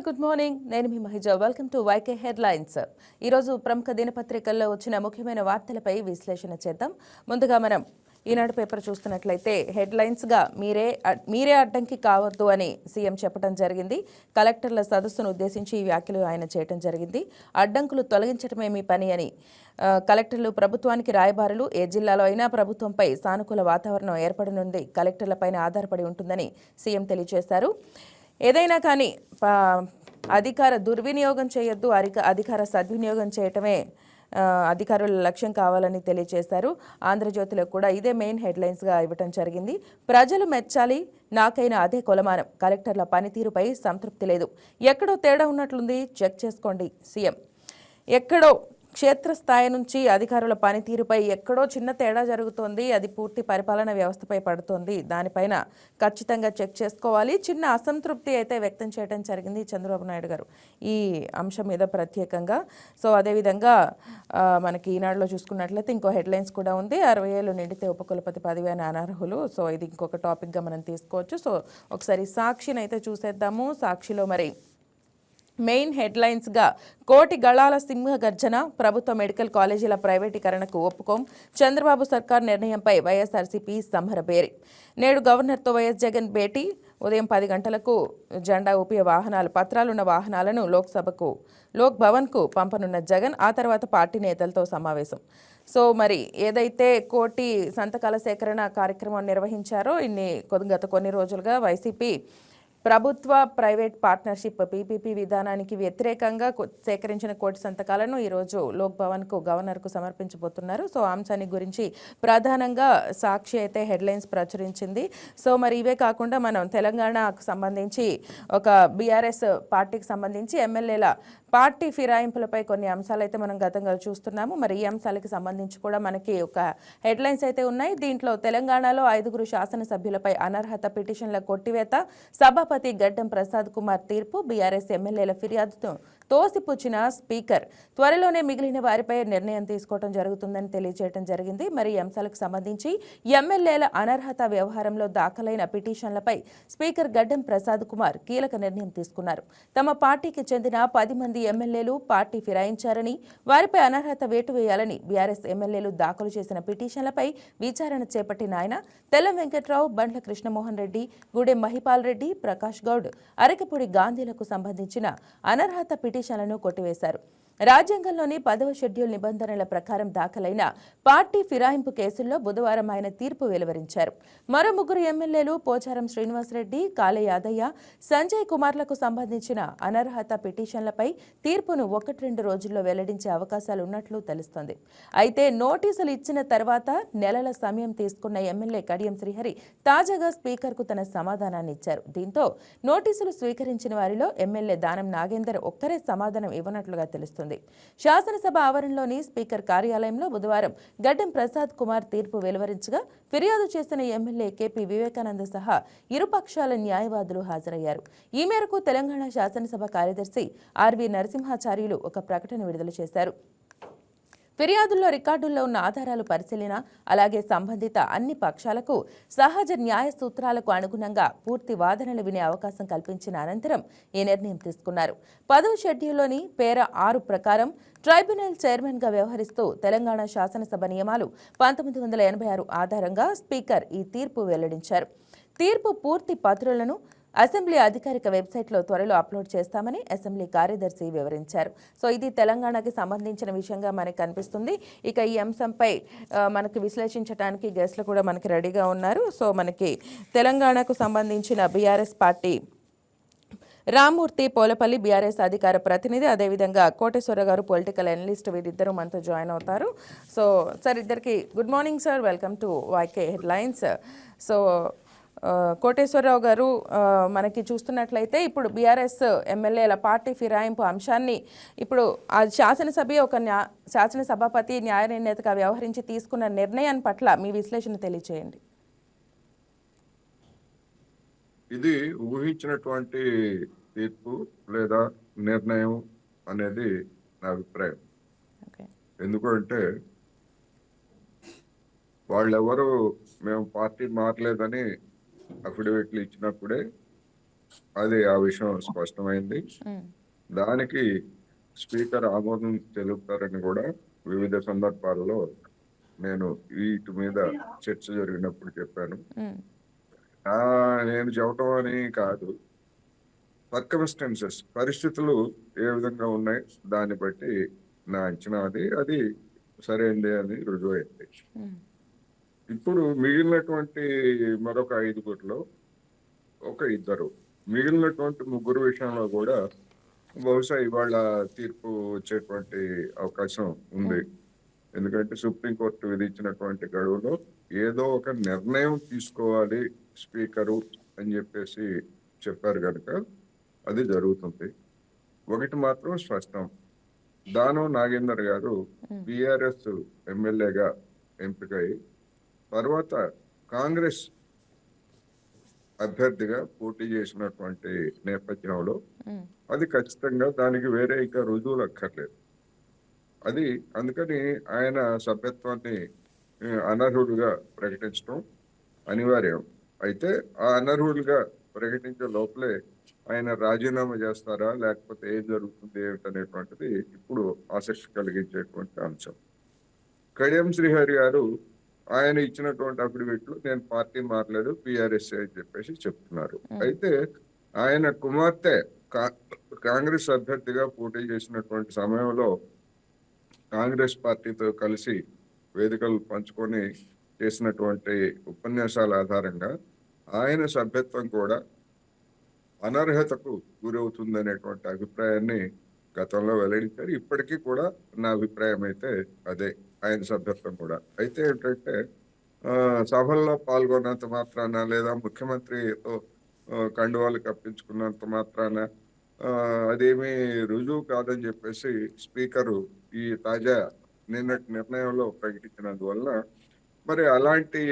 Good morning. నేను మీ Mahija. Welcome to YK headlines. ఈరోజు ప్రముఖ దినపత్రికల్లో వచ్చిన ముఖ్యమైన వార్తలపై విశ్లేషణ చేద్దాం. ముందుగా మనం ఈనాడు పేపర్ చూస్తున్నట్లయితే హెడ్లైన్స్గా మీరే అడ్డంకి కావద్దు అని సీఎం చెప్పడం జరిగింది. కలెక్టర్ల సదస్సును ఉద్దేశించి ఈ వ్యాఖ్యలు ఆయన చేయడం జరిగింది. అడ్డంకులు తొలగించడమే మీ పని అని కలెక్టర్లు ప్రభుత్వానికి రాయబారులు. ఏ జిల్లాలో అయినా ప్రభుత్వంపై సానుకూల వాతావరణం ఏర్పడనుంది, కలెక్టర్లపైన ఆధారపడి ఉంటుందని సీఎం తెలియజేశారు. ఏదైనా కానీ అధికార దుర్వినియోగం చేయొద్దు, అధికార సద్వినియోగం చేయటమే అధికారుల లక్ష్యం కావాలని తెలియజేశారు. ఆంధ్రజ్యోతిలో కూడా ఇదే మెయిన్ హెడ్లైన్స్గా ఇవ్వటం జరిగింది. ప్రజలు మెచ్చాలి, నాకైనా అదే కొలమానం. కలెక్టర్ల పనితీరుపై సంతృప్తి లేదు, ఎక్కడో తేడా ఉన్నట్లుంది, చెక్ చేసుకోండి సీఎం. ఎక్కడో క్షేత్రస్థాయి నుంచి అధికారుల పనితీరుపై ఎక్కడో చిన్న తేడా జరుగుతోంది, అది పూర్తి పరిపాలన వ్యవస్థపై పడుతోంది, దానిపైన ఖచ్చితంగా చెక్ చేసుకోవాలి. చిన్న అసంతృప్తి అయితే వ్యక్తం చేయడం జరిగింది చంద్రబాబు నాయుడు గారు ఈ అంశం మీద ప్రత్యేకంగా. సో అదేవిధంగా మనకి ఈనాడులో చూసుకున్నట్లయితే ఇంకో హెడ్లైన్స్ కూడా ఉంది. 60 ఏళ్ళు నిండితే ఉపకులపతి పదవిని అనర్హులు. సో ఇది ఇంకొక టాపిక్గా మనం తీసుకోవచ్చు. సో ఒకసారి సాక్షిని అయితే చూసేద్దాము. సాక్షిలో మరి మెయిన్ హెడ్లైన్స్గా కోటి గళాల సింహ గర్జన, ప్రభుత్వ మెడికల్ కాలేజీల ప్రైవేటీకరణకు ఒప్పుకోం, చంద్రబాబు సర్కార్ నిర్ణయంపై వైఎస్ఆర్సీపీ సంబరబేరి. నేడు గవర్నర్తో వైఎస్ జగన్ భేటీ. ఉదయం 10 గంటలకు జెండా ఊపే పత్రాలున్న వాహనాలను లోక్ భవన్కు పంపనున్న జగన్. ఆ తర్వాత పార్టీ నేతలతో సమావేశం. సో మరి ఏదైతే కోటి సంతకాల సేకరణ కార్యక్రమం నిర్వహించారో గత కొన్ని రోజులుగా వైసీపీ ప్రభుత్వ ప్రైవేట్ పార్ట్నర్షిప్ పీపీపీ విధానానికి వ్యతిరేకంగా సేకరించిన కోటి సంతకాలను ఈరోజు లోక్ భవన్కు గవర్నర్కు సమర్పించబోతున్నారు. సో అంశాన్ని గురించి ప్రధానంగా సాక్షి అయితే హెడ్లైన్స్ ప్రచురించింది. సో మరి ఇవే కాకుండా మనం తెలంగాణకు సంబంధించి ఒక బీఆర్ఎస్ పార్టీకి సంబంధించి ఎమ్మెల్యేల పార్టీ ఫిరాయింపులపై కొన్ని అంశాలు అయితే మనం గతంగా చూస్తున్నాము. మరి ఈ అంశాలకు సంబంధించి కూడా మనకి ఒక హెడ్లైన్స్ అయితే ఉన్నాయి. దీంట్లో తెలంగాణలో 5 శాసనసభ్యులపై అనర్హత పిటిషన్ల కొట్టివేత, సభాపతి గడ్డం ప్రసాద్ కుమార్ తీర్పు, బీఆర్ఎస్ ఎమ్మెల్యేల ఫిర్యాదుతో తోసిపుచ్చిన స్పీకర్. త్వరలోనే మిగిలిన వారిపై నిర్ణయం తీసుకోవడం జరుగుతుందని తెలియజేయడం జరిగింది. మరి ఈ అంశాలకు సంబంధించి ఎమ్మెల్యేల అనర్హత వ్యవహారంలో దాఖలైన పిటిషన్లపై స్పీకర్ గడ్డం ప్రసాద్ కుమార్ కీలక నిర్ణయం తీసుకున్నారు. తమ పార్టీకి చెందిన 10 మంది ఎమ్మెల్యేలు పార్టీ ఫిరాయించారని, వారిపై అనర్హత వేటు వేయాలని బీఆర్ఎస్ ఎమ్మెల్యేలు దాఖలు చేసిన పిటిషన్లపై విచారణ చేపట్టిన ఆయన తెల్లం వెంకట్రావు, బండ్ల కృష్ణమోహన్ రెడ్డి, గూడెం మహిపాల్ రెడ్డి, ప్రకాష్ గౌడ్, అరకపూడి గాంధీలకు సంబంధించిన అనర్హత పిటిషన్లను కొట్టివేశారు. రాజ్యాంగంలోని 10వ షెడ్యూల్ నిబంధనల ప్రకారం దాఖలైన పార్టీ ఫిరాయింపు కేసుల్లో బుధవారం ఆయన తీర్పు వెలువరించారు. మరో 3 ఎమ్మెల్యేలు పోచారం శ్రీనివాసరెడ్డి, కాళే యాదయ్య, సంజయ్ కుమార్లకు సంబంధించిన అనర్హత పిటిషన్లపై తీర్పును 1-2 రోజుల్లో వెల్లడించే అవకాశాలు ఉన్నట్లు తెలుస్తోంది. అయితే నోటీసులు ఇచ్చిన తర్వాత నెలల సమయం తీసుకున్న ఎమ్మెల్యే కడియం శ్రీహరి తాజాగా స్పీకర్కు తన సమాధానాన్ని ఇచ్చారు. దీంతో నోటీసులు స్వీకరించిన వారిలో ఎమ్మెల్యే దానం నాగేందర్ ఒక్కరే సమాధానం ఇవ్వనట్లుగా తెలుస్తుంది. శాసనసభ ఆవరణలోని స్పీకర్ కార్యాలయంలో బుధవారం గడ్డం ప్రసాద్ కుమార్ తీర్పు వెలువరించగా ఫిర్యాదు చేసిన ఎమ్మెల్యే కేపీ వివేకానంద సహా ఇరుపక్షాల న్యాయవాదులు హాజరయ్యారు. ఈ మేరకు తెలంగాణ శాసనసభ కార్యదర్శి ఆర్వి నరసింహాచార్యులు ఒక ప్రకటన విడుదల చేశారు. ఫిర్యాదుల్లో రికార్డుల్లో ఉన్న ఆధారాలు పరిశీలన, అలాగే సంబంధిత అన్ని పక్షాలకు సహజ న్యాయ సూత్రాలకు అనుగుణంగా పూర్తి వాదనలు వినే అవకాశం కల్పించిన అనంతరం ఈ నిర్ణయం తీసుకున్నారు. 10వ షెడ్యూల్లోని పేర 6 ప్రకారం ట్రైబ్యునల్ చైర్మన్గా వ్యవహరిస్తూ తెలంగాణ శాసనసభ నియమాలు 1986 ఆధారంగా స్పీకర్ ఈ తీర్పు వెల్లడించారు. తీర్పు పూర్తి పత్రాలను అసెంబ్లీ అధికారిక వెబ్సైట్లో త్వరలో అప్లోడ్ చేస్తామని అసెంబ్లీ కార్యదర్శి వివరించారు. సో ఇది తెలంగాణకి సంబంధించిన విషయంగా మనకు కనిపిస్తుంది. ఇక ఈ అంశంపై మనకు విశ్లేషించడానికి గెస్ట్లు కూడా మనకి రెడీగా ఉన్నారు. సో మనకి తెలంగాణకు సంబంధించిన BRS party Rammurthy Polapalli BRS అధికార ప్రతినిధి, అదేవిధంగా కోటేశ్వర గారు పొలిటికల్ అనలిస్ట్, వీరిద్దరూ మనతో జాయిన్ అవుతారు. సో సార్ ఇద్దరికి good morning sir, welcome to YK headlines. So Koteswararao garu, మనకి చూస్తున్నట్లయితే ఇప్పుడు బీఆర్ఎస్ ఎమ్మెల్యేల పార్టీ ఫిరాయింపు అంశాన్ని ఇప్పుడు ఆ శాసనసభాపతి న్యాయ నిర్ణేతగా వ్యవహరించి తీసుకున్న నిర్ణయం పట్ల మీ విశ్లేషణ తెలియజేయండి. ఇది ఊహించినటువంటి తీర్పు లేదా నిర్ణయం అనేది నా అభిప్రాయం. ఎందుకంటే వాళ్ళెవరు మేము పార్టీ మారలేదని అఫిడవిట్లు ఇచ్చినప్పుడే అది ఆ విషయం స్పష్టమైంది. దానికి స్పీకర్ ఆమోదం తెలుపుతారని కూడా వివిధ సందర్భాల్లో నేను వీటి మీద చర్చ జరిగినప్పుడు చెప్పాను. నేను చెప్పటం అని కాదు, సర్కమ్స్టెన్సెస్ పరిస్థితులు ఏ విధంగా ఉన్నాయి దాన్ని బట్టి నా అంచనా అది సరైందే అని రుజువైంది. ఇప్పుడు మిగిలినటువంటి మరొక 5గురిలో ఒక 2 మిగిలినటువంటి 3 విషయంలో కూడా బహుశా ఇవాళ తీర్పు వచ్చేటువంటి అవకాశం ఉంది. ఎందుకంటే సుప్రీంకోర్టు విధించినటువంటి గడువులో ఏదో ఒక నిర్ణయం తీసుకోవాలి స్పీకరు అని చెప్పేసి చెప్పారు కనుక అది జరుగుతుంది. ఒకటి మాత్రం స్పష్టం, దానం నాగేందర్ గారు బీఆర్ఎస్ ఎమ్మెల్యేగా ఎంపికై తర్వాత కాంగ్రెస్ అభ్యర్థిగా పోటీ చేసినటువంటి నేపథ్యంలో అది ఖచ్చితంగా దానికి వేరే ఇంకా రుజువులు అక్కర్లేదు. అది అందుకని ఆయన సభ్యత్వాన్ని అనర్హుడుగా ప్రకటించడం అనివార్యం. అయితే ఆ అనర్హులుగా ప్రకటించే లోపలే ఆయన రాజీనామా చేస్తారా లేకపోతే ఏం జరుగుతుంది ఏమిటనేటువంటిది ఇప్పుడు ఆసక్తి కలిగించేటువంటి అంశం. కడియం శ్రీహరి గారు ఆయన ఇచ్చినటువంటి అఫిడవిట్లు నేను పార్టీ మారలేదు పిఆర్ఎస్ అని చెప్పేసి చెప్తున్నారు. అయితే ఆయన కుమార్తె కాంగ్రెస్ అభ్యర్థిగా పోటీ చేసినటువంటి సమయంలో కాంగ్రెస్ పార్టీతో కలిసి వేదికలు పంచుకొని చేసినటువంటి ఉపన్యాసాల ఆధారంగా ఆయన సభ్యత్వం కూడా అనర్హతకు గురవుతుందనేటువంటి అభిప్రాయాన్ని గతంలో వెల్లడించారు. ఇప్పటికీ కూడా నా అభిప్రాయం అయితే అదే, ఆయన సభ్యత్వం కూడా. అయితే ఏంటంటే సభల్లో పాల్గొన్నంత మాత్రాన లేదా ముఖ్యమంత్రితో కండువాలు కప్పించుకున్నంత మాత్రాన అదేమీ రుజువు కాదని చెప్పేసి స్పీకరు ఈ తాజా నిన్నటి నిర్ణయంలో ప్రకటించినందువల్ల మరి అలాంటి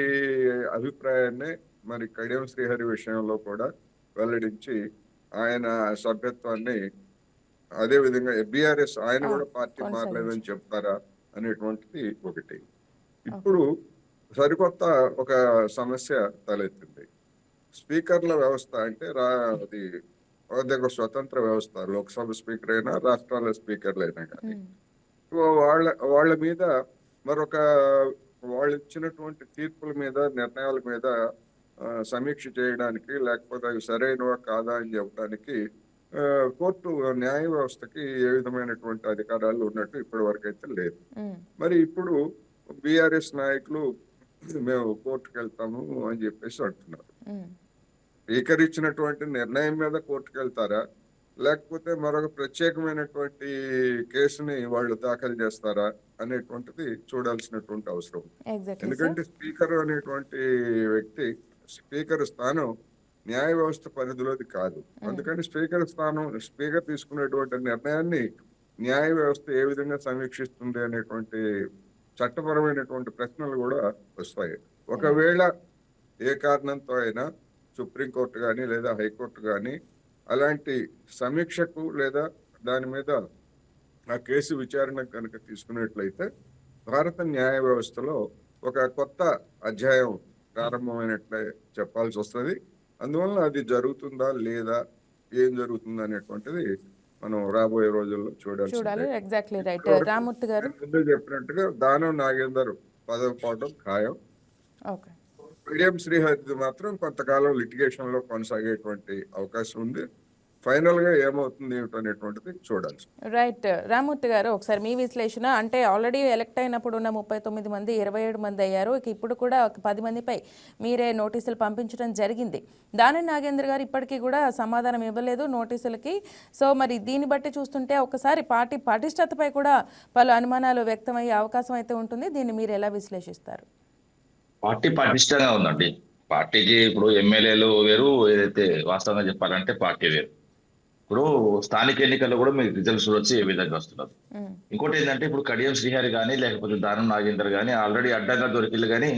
అభిప్రాయాన్ని మరి కడియం శ్రీహరి విషయంలో కూడా వెల్లడించి ఆయన సభ్యత్వాన్ని అదే విధంగా బీఆర్ఎస్ ఆయన కూడా పార్టీ మారలేదని చెప్తారా అనేటువంటిది ఒకటి. ఇప్పుడు సరికొత్త ఒక సమస్య తలెత్తింది. స్పీకర్ల వ్యవస్థ అంటే అది ఒక స్వతంత్ర వ్యవస్థ. లోక్సభ స్పీకర్ అయినా రాష్ట్రాల స్పీకర్లు అయినా కానీ వాళ్ళ మీద మరొక వాళ్ళు ఇచ్చినటువంటి తీర్పుల మీద నిర్ణయాల మీద సమీక్ష చేయడానికి లేకపోతే అవి సరైనవా కాదా అని చెప్పడానికి కోర్టు న్యాయ వ్యవస్థకి ఏ విధమైనటువంటి అధికారాలు ఉన్నట్టు ఇప్పటి వరకు అయితే లేదు. మరి ఇప్పుడు బీఆర్ఎస్ నాయకులు మేము కోర్టుకు వెళ్తాము అని చెప్పేసి అంటున్నారు. స్పీకర్ ఇచ్చినటువంటి నిర్ణయం మీద కోర్టుకు వెళ్తారా లేకపోతే మరొక ప్రత్యేకమైనటువంటి కేసుని వాళ్ళు దాఖలు చేస్తారా అనేటువంటిది చూడాల్సినటువంటి అవసరం. ఎందుకంటే స్పీకర్ అనేటువంటి వ్యక్తి, స్పీకర్ స్థానం న్యాయ వ్యవస్థ పరిధిలోది కాదు. అందుకని స్పీకర్ తీసుకునేటువంటి నిర్ణయాన్ని న్యాయ వ్యవస్థ ఏ విధంగా సమీక్షిస్తుంది అనేటువంటి చట్టపరమైనటువంటి ప్రశ్నలు కూడా వస్తాయి. ఒకవేళ ఏ కారణంతో అయినా సుప్రీంకోర్టు కానీ లేదా హైకోర్టు కానీ అలాంటి సమీక్షకు లేదా దాని మీద ఆ కేసు విచారణ కనుక తీసుకున్నట్లయితే భారత న్యాయ వ్యవస్థలో ఒక కొత్త అధ్యాయం ప్రారంభమైనట్లే చెప్పాల్సి వస్తుంది. అందువల్ల అది జరుగుతుందా లేదా ఏం జరుగుతుందా అనేటువంటిది మనం రాబోయే రోజుల్లో చూడాలి. Exactly right. రామూర్తి గారు ముందు చెప్పినట్టుగా దానం నాగేందర్ పదవి పోవడం ఖాయం. కడియం శ్రీహరి మాత్రం కొంతకాలం లిటిగేషన్ లో కొనసాగేటువంటి అవకాశం ఉంది. ఫైనల్ గా ఏమవుతుంది ఏమిటనేటువంటిది చూడాలి. రైట్. రామూర్తి గారు ఒకసారి మీ విశ్లేషణ. అంటే ఆల్రెడీ ఎలక్ట్ అయినప్పుడు ఉన్న 39 మంది 27 మంది అయ్యారు. ఇప్పుడు కూడా ఒక 10 మందిపై మీరే నోటీసులు పంపించడం జరిగింది. దానం నాగేంద్ర గారు ఇప్పటికీ కూడా సమాధానం ఇవ్వలేదు నోటీసులకి. సో మరి దీన్ని బట్టి చూస్తుంటే ఒకసారి పార్టీ పటిష్టతపై కూడా పలు అనుమానాలు వ్యక్తమయ్యే అవకాశం అయితే ఉంటుంది. దీన్ని మీరు ఎలా విశ్లేషిస్తారు? పార్టీ పటిష్టంగా ఉందండి. పార్టీకి ఇప్పుడు ఎమ్మెల్యేలు వేరు, ఏదైతే వాస్తవంగా చెప్పాలంటే పార్టీ వేరు. ఇప్పుడు స్థానిక ఎన్నికల్లో కూడా మీకు రిజల్ట్స్ వచ్చి ఏ విధంగా వస్తున్నారు. ఇంకోటి ఏంటంటే ఇప్పుడు కడియం శ్రీహరి కానీ లేకపోతే దానం నాగేందర్ కానీ ఆల్రెడీ అడ్డంగా దొరికిళ్ళు. కానీ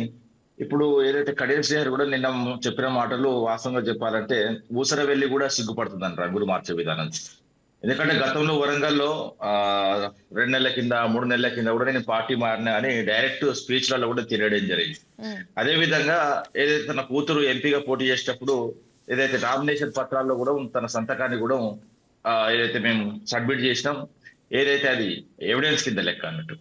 ఇప్పుడు ఏదైతే కడియం శ్రీహరి కూడా నిన్న చెప్పిన మాటలు వాస్తవంగా చెప్పాలంటే ఊసర వెళ్ళి కూడా సిగ్గుపడుతుందని రంగులు మార్చే విధానం. ఎందుకంటే గతంలో వరంగల్లో 2 నెలల కింద 3 నెలల కింద కూడా నేను పార్టీ మారినా అని డైరెక్ట్ స్పీచ్లలో కూడా తెలియడం జరిగింది. అదే విధంగా ఏదైతే తన కూతురు ఎంపీగా పోటీ చేసేటప్పుడు ఏదైతే నామినేషన్ పత్రాల్లో కూడా తన సంతకాన్ని కూడా ఏదైతే మేము సబ్మిట్ చేసినాం, ఏదైతే అది ఎవిడెన్స్ కింద లెక్క అన్నట్టు.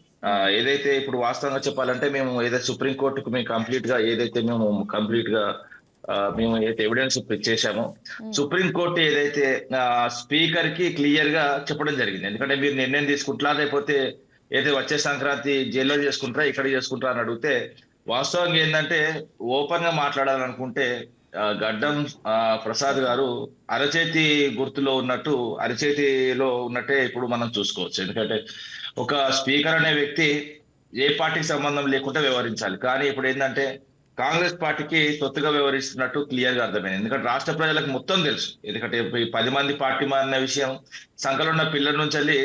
ఏదైతే ఇప్పుడు వాస్తవంగా చెప్పాలంటే మేము ఏదైతే సుప్రీంకోర్టుకు మేము కంప్లీట్ గా మేము ఏదైతే ఎవిడెన్స్ చేశామో, సుప్రీంకోర్టు ఏదైతే స్పీకర్ కి క్లియర్ గా చెప్పడం జరిగింది. ఎందుకంటే మీరు నిర్ణయం తీసుకుంటారా లేకపోతే ఏదైతే వచ్చే సంక్రాంతి జైల్లో చేసుకుంటారా ఇక్కడ చేసుకుంటారా అని అడిగితే, వాస్తవంగా ఏంటంటే ఓపెన్ గా మాట్లాడాలనుకుంటే గడ్డం ప్రసాద్ గారు అరచేతి గుర్తులో ఉన్నట్టు అరచేతిలో ఉన్నట్టే ఇప్పుడు మనం చూసుకోవచ్చు. ఎందుకంటే ఒక స్పీకర్ అనే వ్యక్తి ఏ పార్టీకి సంబంధం లేకుండా వ్యవహరించాలి. కానీ ఇప్పుడు ఏంటంటే కాంగ్రెస్ పార్టీకి తొత్తుగా వ్యవహరిస్తున్నట్టు క్లియర్ గా అర్థమైంది. ఎందుకంటే రాష్ట్ర ప్రజలకు మొత్తం తెలుసు. ఎందుకంటే ఈ 10 మంది పార్టీ మారిన విషయం, సంఖ్యలో ఉన్న పిల్లల నుంచి వెళ్ళి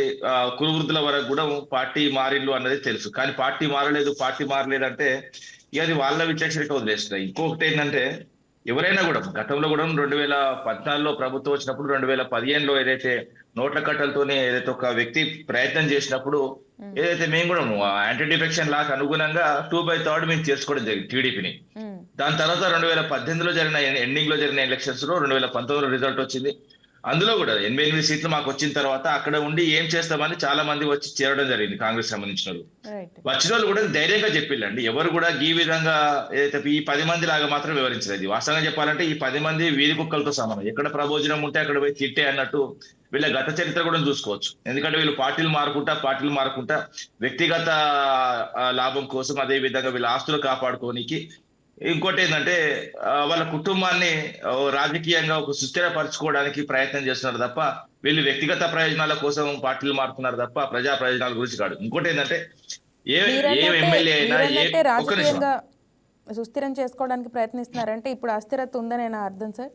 కురువృద్ధుల వరకు కూడా పార్టీ మారిళ్ళు అన్నది తెలుసు. కానీ పార్టీ మారలేదు అంటే ఇక అది వాళ్ళ విచక్షణకి వదిలేస్తున్నాయి. ఇంకొకటి ఏంటంటే ఎవరైనా కూడా గతంలో కూడా 2014లో ప్రభుత్వం వచ్చినప్పుడు 2015లో ఏదైతే నోట్ల కట్టలతోనే ఏదైతే ఒక వ్యక్తి ప్రయత్నం చేసినప్పుడు ఏదైతే మేము కూడా యాంటీ డిఫెక్షన్ లాకు అనుగుణంగా 2/3 మేము చేసుకోవడం జరిగింది టీడీపీని. దాని తర్వాత 2018లో జరిగిన ఎండింగ్ లో జరిగిన ఎలక్షన్స్ లో 2019లో రిజల్ట్ వచ్చింది. అందులో కూడా 88 సీట్లు మాకు వచ్చిన తర్వాత అక్కడ ఉండి ఏం చేస్తామని చాలా మంది వచ్చి చేరడం జరిగింది కాంగ్రెస్ సంబంధించిన వాళ్ళు. వచ్చిన వాళ్ళు కూడా ధైర్యంగా చెప్పిల్లండి. ఎవరు కూడా ఈ విధంగా ఏదైతే ఈ 10 మంది లాగా మాత్రం వివరించలేదు. వాస్తవంగా చెప్పాలంటే ఈ 10 మంది వీధి కుక్కలతో సమానం. ఎక్కడ ప్రబోజనం ఉంటే అక్కడ పోయి తిట్టే అన్నట్టు వీళ్ళ గత చరిత్ర కూడా చూసుకోవచ్చు. ఎందుకంటే వీళ్ళు పార్టీలు మారుకుంటా వ్యక్తిగత లాభం కోసం, అదే విధంగా వీళ్ళ ఆస్తులు కాపాడుకోనికి, ఇంకోటి ఏంటంటే వాళ్ళ కుటుంబాన్ని రాజకీయంగా ఒక సుస్థిరపరచుకోవడానికి ప్రయత్నం చేస్తున్నారు తప్ప వీళ్ళు వ్యక్తిగత ప్రయోజనాల కోసం పార్టీలు మారుతున్నారు తప్ప ప్రజా ప్రయోజనాల గురించి కాదు. ఇంకోటి ఏంటంటే ఏ ఎమ్మెల్యే అయినా రాజకీయంగా సుస్థిరం చేసుకోవడానికి ప్రయత్నిస్తున్నారంటే ఇప్పుడు అస్థిరత ఉందని అర్థం సార్.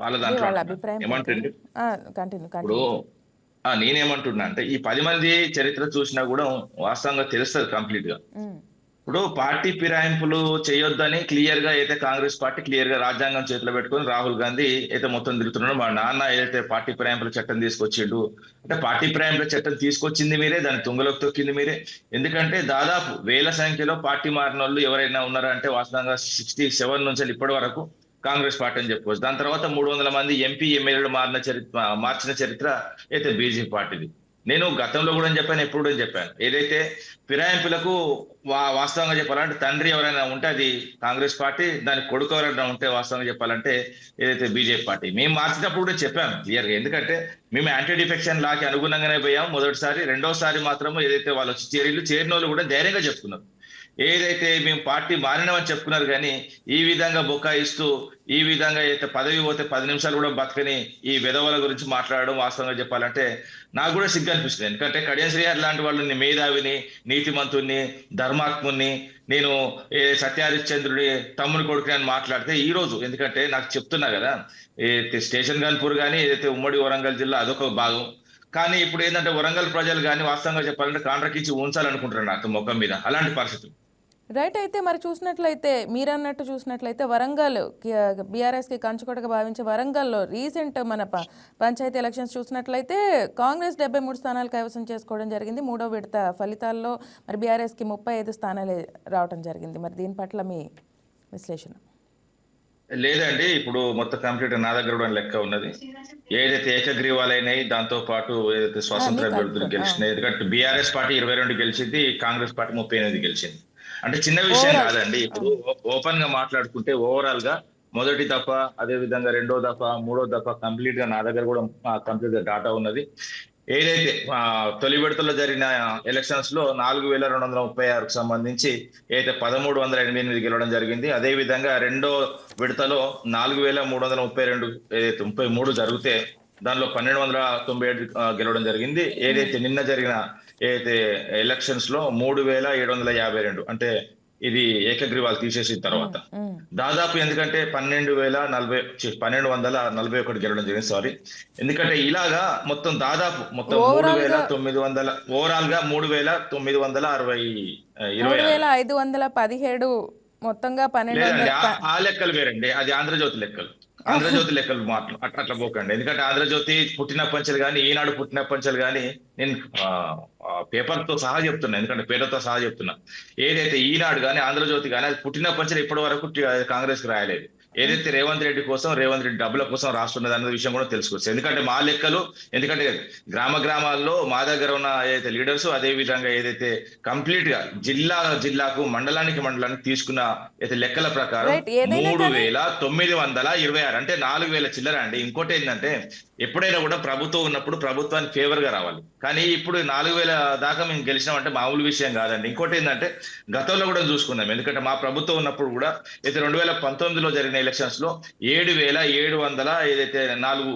వాళ్ళ దాంట్లో ఏమంటుంది ఇప్పుడు నేనేమంటున్నా అంటే ఈ 10 మంది చరిత్ర చూసినా కూడా వాస్తవంగా తెలుస్తుంది కంప్లీట్ గా. ఇప్పుడు పార్టీ ఫిరాయింపులు చేయొద్దని క్లియర్ గా అయితే కాంగ్రెస్ పార్టీ క్లియర్ గా రాజ్యాంగం చేతిలో పెట్టుకుని రాహుల్ గాంధీ అయితే మొత్తం తిరుగుతున్నాడు. మా నాన్న ఏదైతే పార్టీ ఫిరాయింపుల చట్టం తీసుకొచ్చిండు అంటే పార్టీ ఫిరాయింపుల చట్టం తీసుకొచ్చింది మీరే, దాన్ని తుంగలోకి తొక్కింది మీరే. ఎందుకంటే దాదాపు వేల సంఖ్యలో పార్టీ మారిన వాళ్ళు ఎవరైనా ఉన్నారంటే వాస్తవంగా 67 నుంచి ఇప్పటి వరకు కాంగ్రెస్ పార్టీ అని చెప్పుకోవచ్చు. దాని తర్వాత 300 మంది ఎంపీ ఎమ్మెల్యేలు మార్చిన చరిత్ర అయితే బీజేపీ పార్టీది. నేను గతంలో కూడా చెప్పాను, ఎప్పుడు కూడా చెప్పాను, ఏదైతే ఫిరాయింపులకు వాస్తవంగా చెప్పాలంటే తండ్రి ఎవరైనా ఉంటే అది కాంగ్రెస్ పార్టీ, దాని కొడుకు ఎవరైనా ఉంటే వాస్తవంగా చెప్పాలంటే ఏదైతే బీజేపీ పార్టీ. మేము మార్చినప్పుడు కూడా చెప్పాము క్లియర్గా. ఎందుకంటే మేము యాంటీ డిఫెక్షన్ లాకి అనుగుణంగానే పోయాం మొదటిసారి. రెండోసారి మాత్రం ఏదైతే వాళ్ళు వచ్చి చేరిన వాళ్ళు కూడా ధైర్యంగా చెప్పుకున్నారు. ఏదైతే మేము పార్టీ మారినామని చెప్పుకున్నారు కానీ ఈ విధంగా బొక్కాయిస్తూ ఈ విధంగా అయితే పదవి పోతే 10 నిమిషాలు కూడా బతకని ఈ విధవల గురించి మాట్లాడడం వాస్తవంగా చెప్పాలంటే నాకు కూడా సిగ్గు అనిపిస్తుంది. ఎందుకంటే కడియం శ్రీహరి లాంటి వాళ్ళని, మేధావిని, నీతిమంతుణ్ణి, ధర్మాత్ముని, నేను సత్యహరిశ్చంద్రుడి తమ్ముని కొడుకుని అని మాట్లాడితే ఈ రోజు, ఎందుకంటే నాకు చెప్తున్నా కదా స్టేషన్ గన్పూర్ కానీ ఏదైతే ఉమ్మడి వరంగల్ జిల్లా అదొక భాగం. కానీ ఇప్పుడు ఏంటంటే వరంగల్ ప్రజలు కానీ వాస్తవంగా చెప్పాలంటే కాంట్రాకిచ్చి ఉంచాలనుకుంటున్నారు నాకు ముఖం మీద అలాంటి పరిస్థితులు. రైట్. అయితే మరి చూసినట్లయితే మీరన్నట్టు చూసినట్లయితే వరంగల్ బీఆర్ఎస్కి కంచుకోటగా భావించే వరంగల్లో రీసెంట్ మన పంచాయతీ ఎలక్షన్స్ చూసినట్లయితే కాంగ్రెస్ 73 స్థానాలు కైవసం చేసుకోవడం జరిగింది. 3వ విడత ఫలితాల్లో మరి బీఆర్ఎస్కి 35 స్థానాలు రావడం జరిగింది. మరి దీని పట్ల మీ విశ్లేషణ? లేదండి, ఇప్పుడు మొత్తం కంప్లీట్ నా దగ్గర కూడా లెక్క ఉన్నది. ఏదైతే ఏకగ్రీవాలైనాయి దాంతో పాటు ఏదైతే స్వాతంత్ర అభ్యర్థులు గెలిచినాయి. ఎందుకంటే బీఆర్ఎస్ పార్టీ 22 గెలిచింది, కాంగ్రెస్ పార్టీ 38 గెలిచింది. అంటే చిన్న విషయం కాదండి. ఇప్పుడు ఓపెన్ గా మాట్లాడుకుంటే ఓవరాల్ గా మొదటి దఫ, అదే విధంగా రెండో దఫ, మూడో దఫ కంప్లీట్ గా నా దగ్గర కూడా కంప్లీట్ గా డాటా ఉన్నది. ఏదైతే తొలి విడతలో జరిగిన ఎలక్షన్స్ లో 4236కు సంబంధించి ఏదైతే 1388 గెలవడం జరిగింది. అదే విధంగా రెండో విడతలో 4332 ఏదైతే 33 జరిగితే దానిలో 1297 గెలవడం జరిగింది. ఏదైతే నిన్న జరిగిన ఏదైతే ఎలక్షన్స్ లో 3752 అంటే ఇది ఏకగ్రీవాలు తీసేసిన తర్వాత దాదాపు, ఎందుకంటే 1241 గెలవడం జరిగింది. సారీ, ఎందుకంటే ఇలాగా మొత్తం దాదాపు 3900 ఓవరాల్ గా 3917 మొత్తంగా 1200 ఆ లెక్కలు వేరండి, అది ఆంధ్రజ్యోతి లెక్కలు. ఆంధ్రజ్యోతి లెక్కలు అట్లా పోకండి. ఎందుకంటే ఆంధ్రజ్యోతి పుట్టినప్పటి నుంచి కానీ, ఈనాడు పుట్టినప్పటి నుంచి కానీ నేను పేపర్ తో సహా చెప్తున్నా, ఎందుకంటే పేర్లతో సహా చెప్తున్నా. ఏదైతే ఈనాడు కానీ ఆంధ్రజ్యోతి కానీ అది పుట్టినప్పటి నుంచి ఇప్పటి వరకు కాంగ్రెస్ కి రాయలేదు. ఏదైతే రేవంత్ రెడ్డి కోసం, రేవంత్ రెడ్డి డబ్బుల కోసం రాస్తున్నది అన్న విషయం కూడా తెలుసుకోవచ్చు. ఎందుకంటే మా లెక్కలు, ఎందుకంటే గ్రామాల్లో మా దగ్గర ఉన్న ఏదైతే లీడర్స్, అదే విధంగా ఏదైతే కంప్లీట్ గా జిల్లాకు మండలానికి తీసుకున్న అయితే లెక్కల ప్రకారం 3,926 అంటే 4,000 చిల్లర అండి. ఇంకోటి ఏంటంటే ఎప్పుడైనా కూడా ప్రభుత్వం ఉన్నప్పుడు ప్రభుత్వానికి ఫేవర్ గా రావాలి, కానీ ఇప్పుడు 4,000 దాకా మేము గెలిచినామంటే మామూలు విషయం కాదండి. ఇంకోటి ఏంటంటే గతంలో కూడా చూసుకున్నాం, ఎందుకంటే మా ప్రభుత్వం ఉన్నప్పుడు కూడా అయితే 2019లో జరిగిన ఎలక్షన్స్ లో 7,700 ఏదైతే 4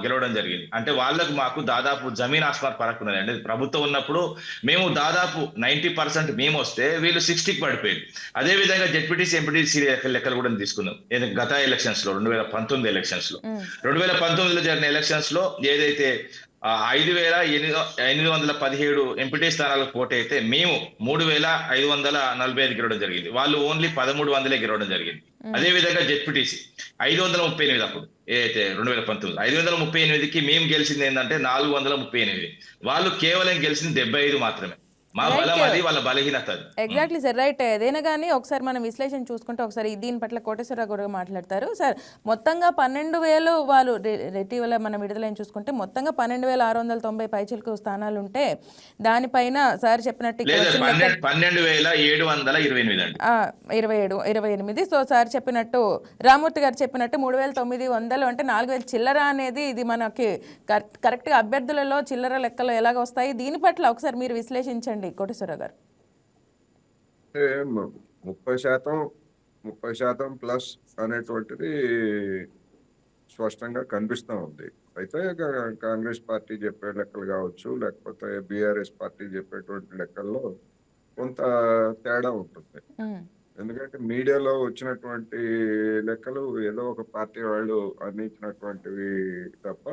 గెలవడం జరిగింది. అంటే వాళ్ళకు మాకు దాదాపు జమీన్ ఆస్మాన్ ఫరక్ ఉన్నది అండి. ప్రభుత్వం ఉన్నప్పుడు మేము దాదాపు 90% మేము వస్తే వీళ్ళు 60కి పడిపోయింది. అదే విధంగా జెడ్పీటీసీ, ఎంపీటీసీ లెక్కలు కూడా తీసుకుందాం. గత ఎలక్షన్స్ లో 2019 ఎలక్షన్స్ లో 2019లో జరిగిన ఎలక్షన్స్ లో ఏదైతే 5,817 ఎంపీటీ స్థానాలకు పోటీ అయితే మేము 3,545 గెలవడం జరిగింది. వాళ్ళు ఓన్లీ 1,300 గెలవడం జరిగింది. అదే విధంగా జెడ్పీటీసీ 538 అప్పుడు ఏదైతే 2019 538కి మేము గెలిచింది ఏంటంటే 438, వాళ్ళు కేవలం గెలిచింది 75 మాత్రమే. మా బలం అది, వాళ్ళ బలహీనత అది. Exactly sir, right. ఏదైనా కానీ ఒకసారి మనం విశ్లేషణ చూసుకుంటే ఒకసారి దీని పట్ల కోటేశ్వరరావు కూడా మాట్లాడతారు. సార్, మొత్తంగా 12,000 వాళ్ళు ఇటీవల మనం విడుదలైన చూసుకుంటే మొత్తంగా 12,690 పైచిలకు స్థానాలు ఉంటే దానిపైన సార్ చెప్పినట్టు 12,728 సో సార్ చెప్పినట్టు, రామూర్తి గారు చెప్పినట్టు 3,900 అంటే 4,000 చిల్లర అనేది ఇది మనకి కరెక్ట్గా అభ్యర్థులలో చిల్లర లెక్కలు ఎలాగ వస్తాయి, దీని పట్ల ఒకసారి మీరు విశ్లేషించండి కోటేశ్వరరావు గారు. 30% ప్లస్ అనేటువంటిది స్పష్టంగా కనిపిస్తూ ఉంది. అయితే కాంగ్రెస్ పార్టీ చెప్పే లెక్కలు కావచ్చు, లేకపోతే బీఆర్ఎస్ పార్టీ చెప్పేటువంటి లెక్కల్లో కొంత తేడా ఉంటుంది. ఎందుకంటే మీడియాలో వచ్చినటువంటి లెక్కలు ఏదో ఒక పార్టీ వాళ్ళు అందించినటువంటివి తప్ప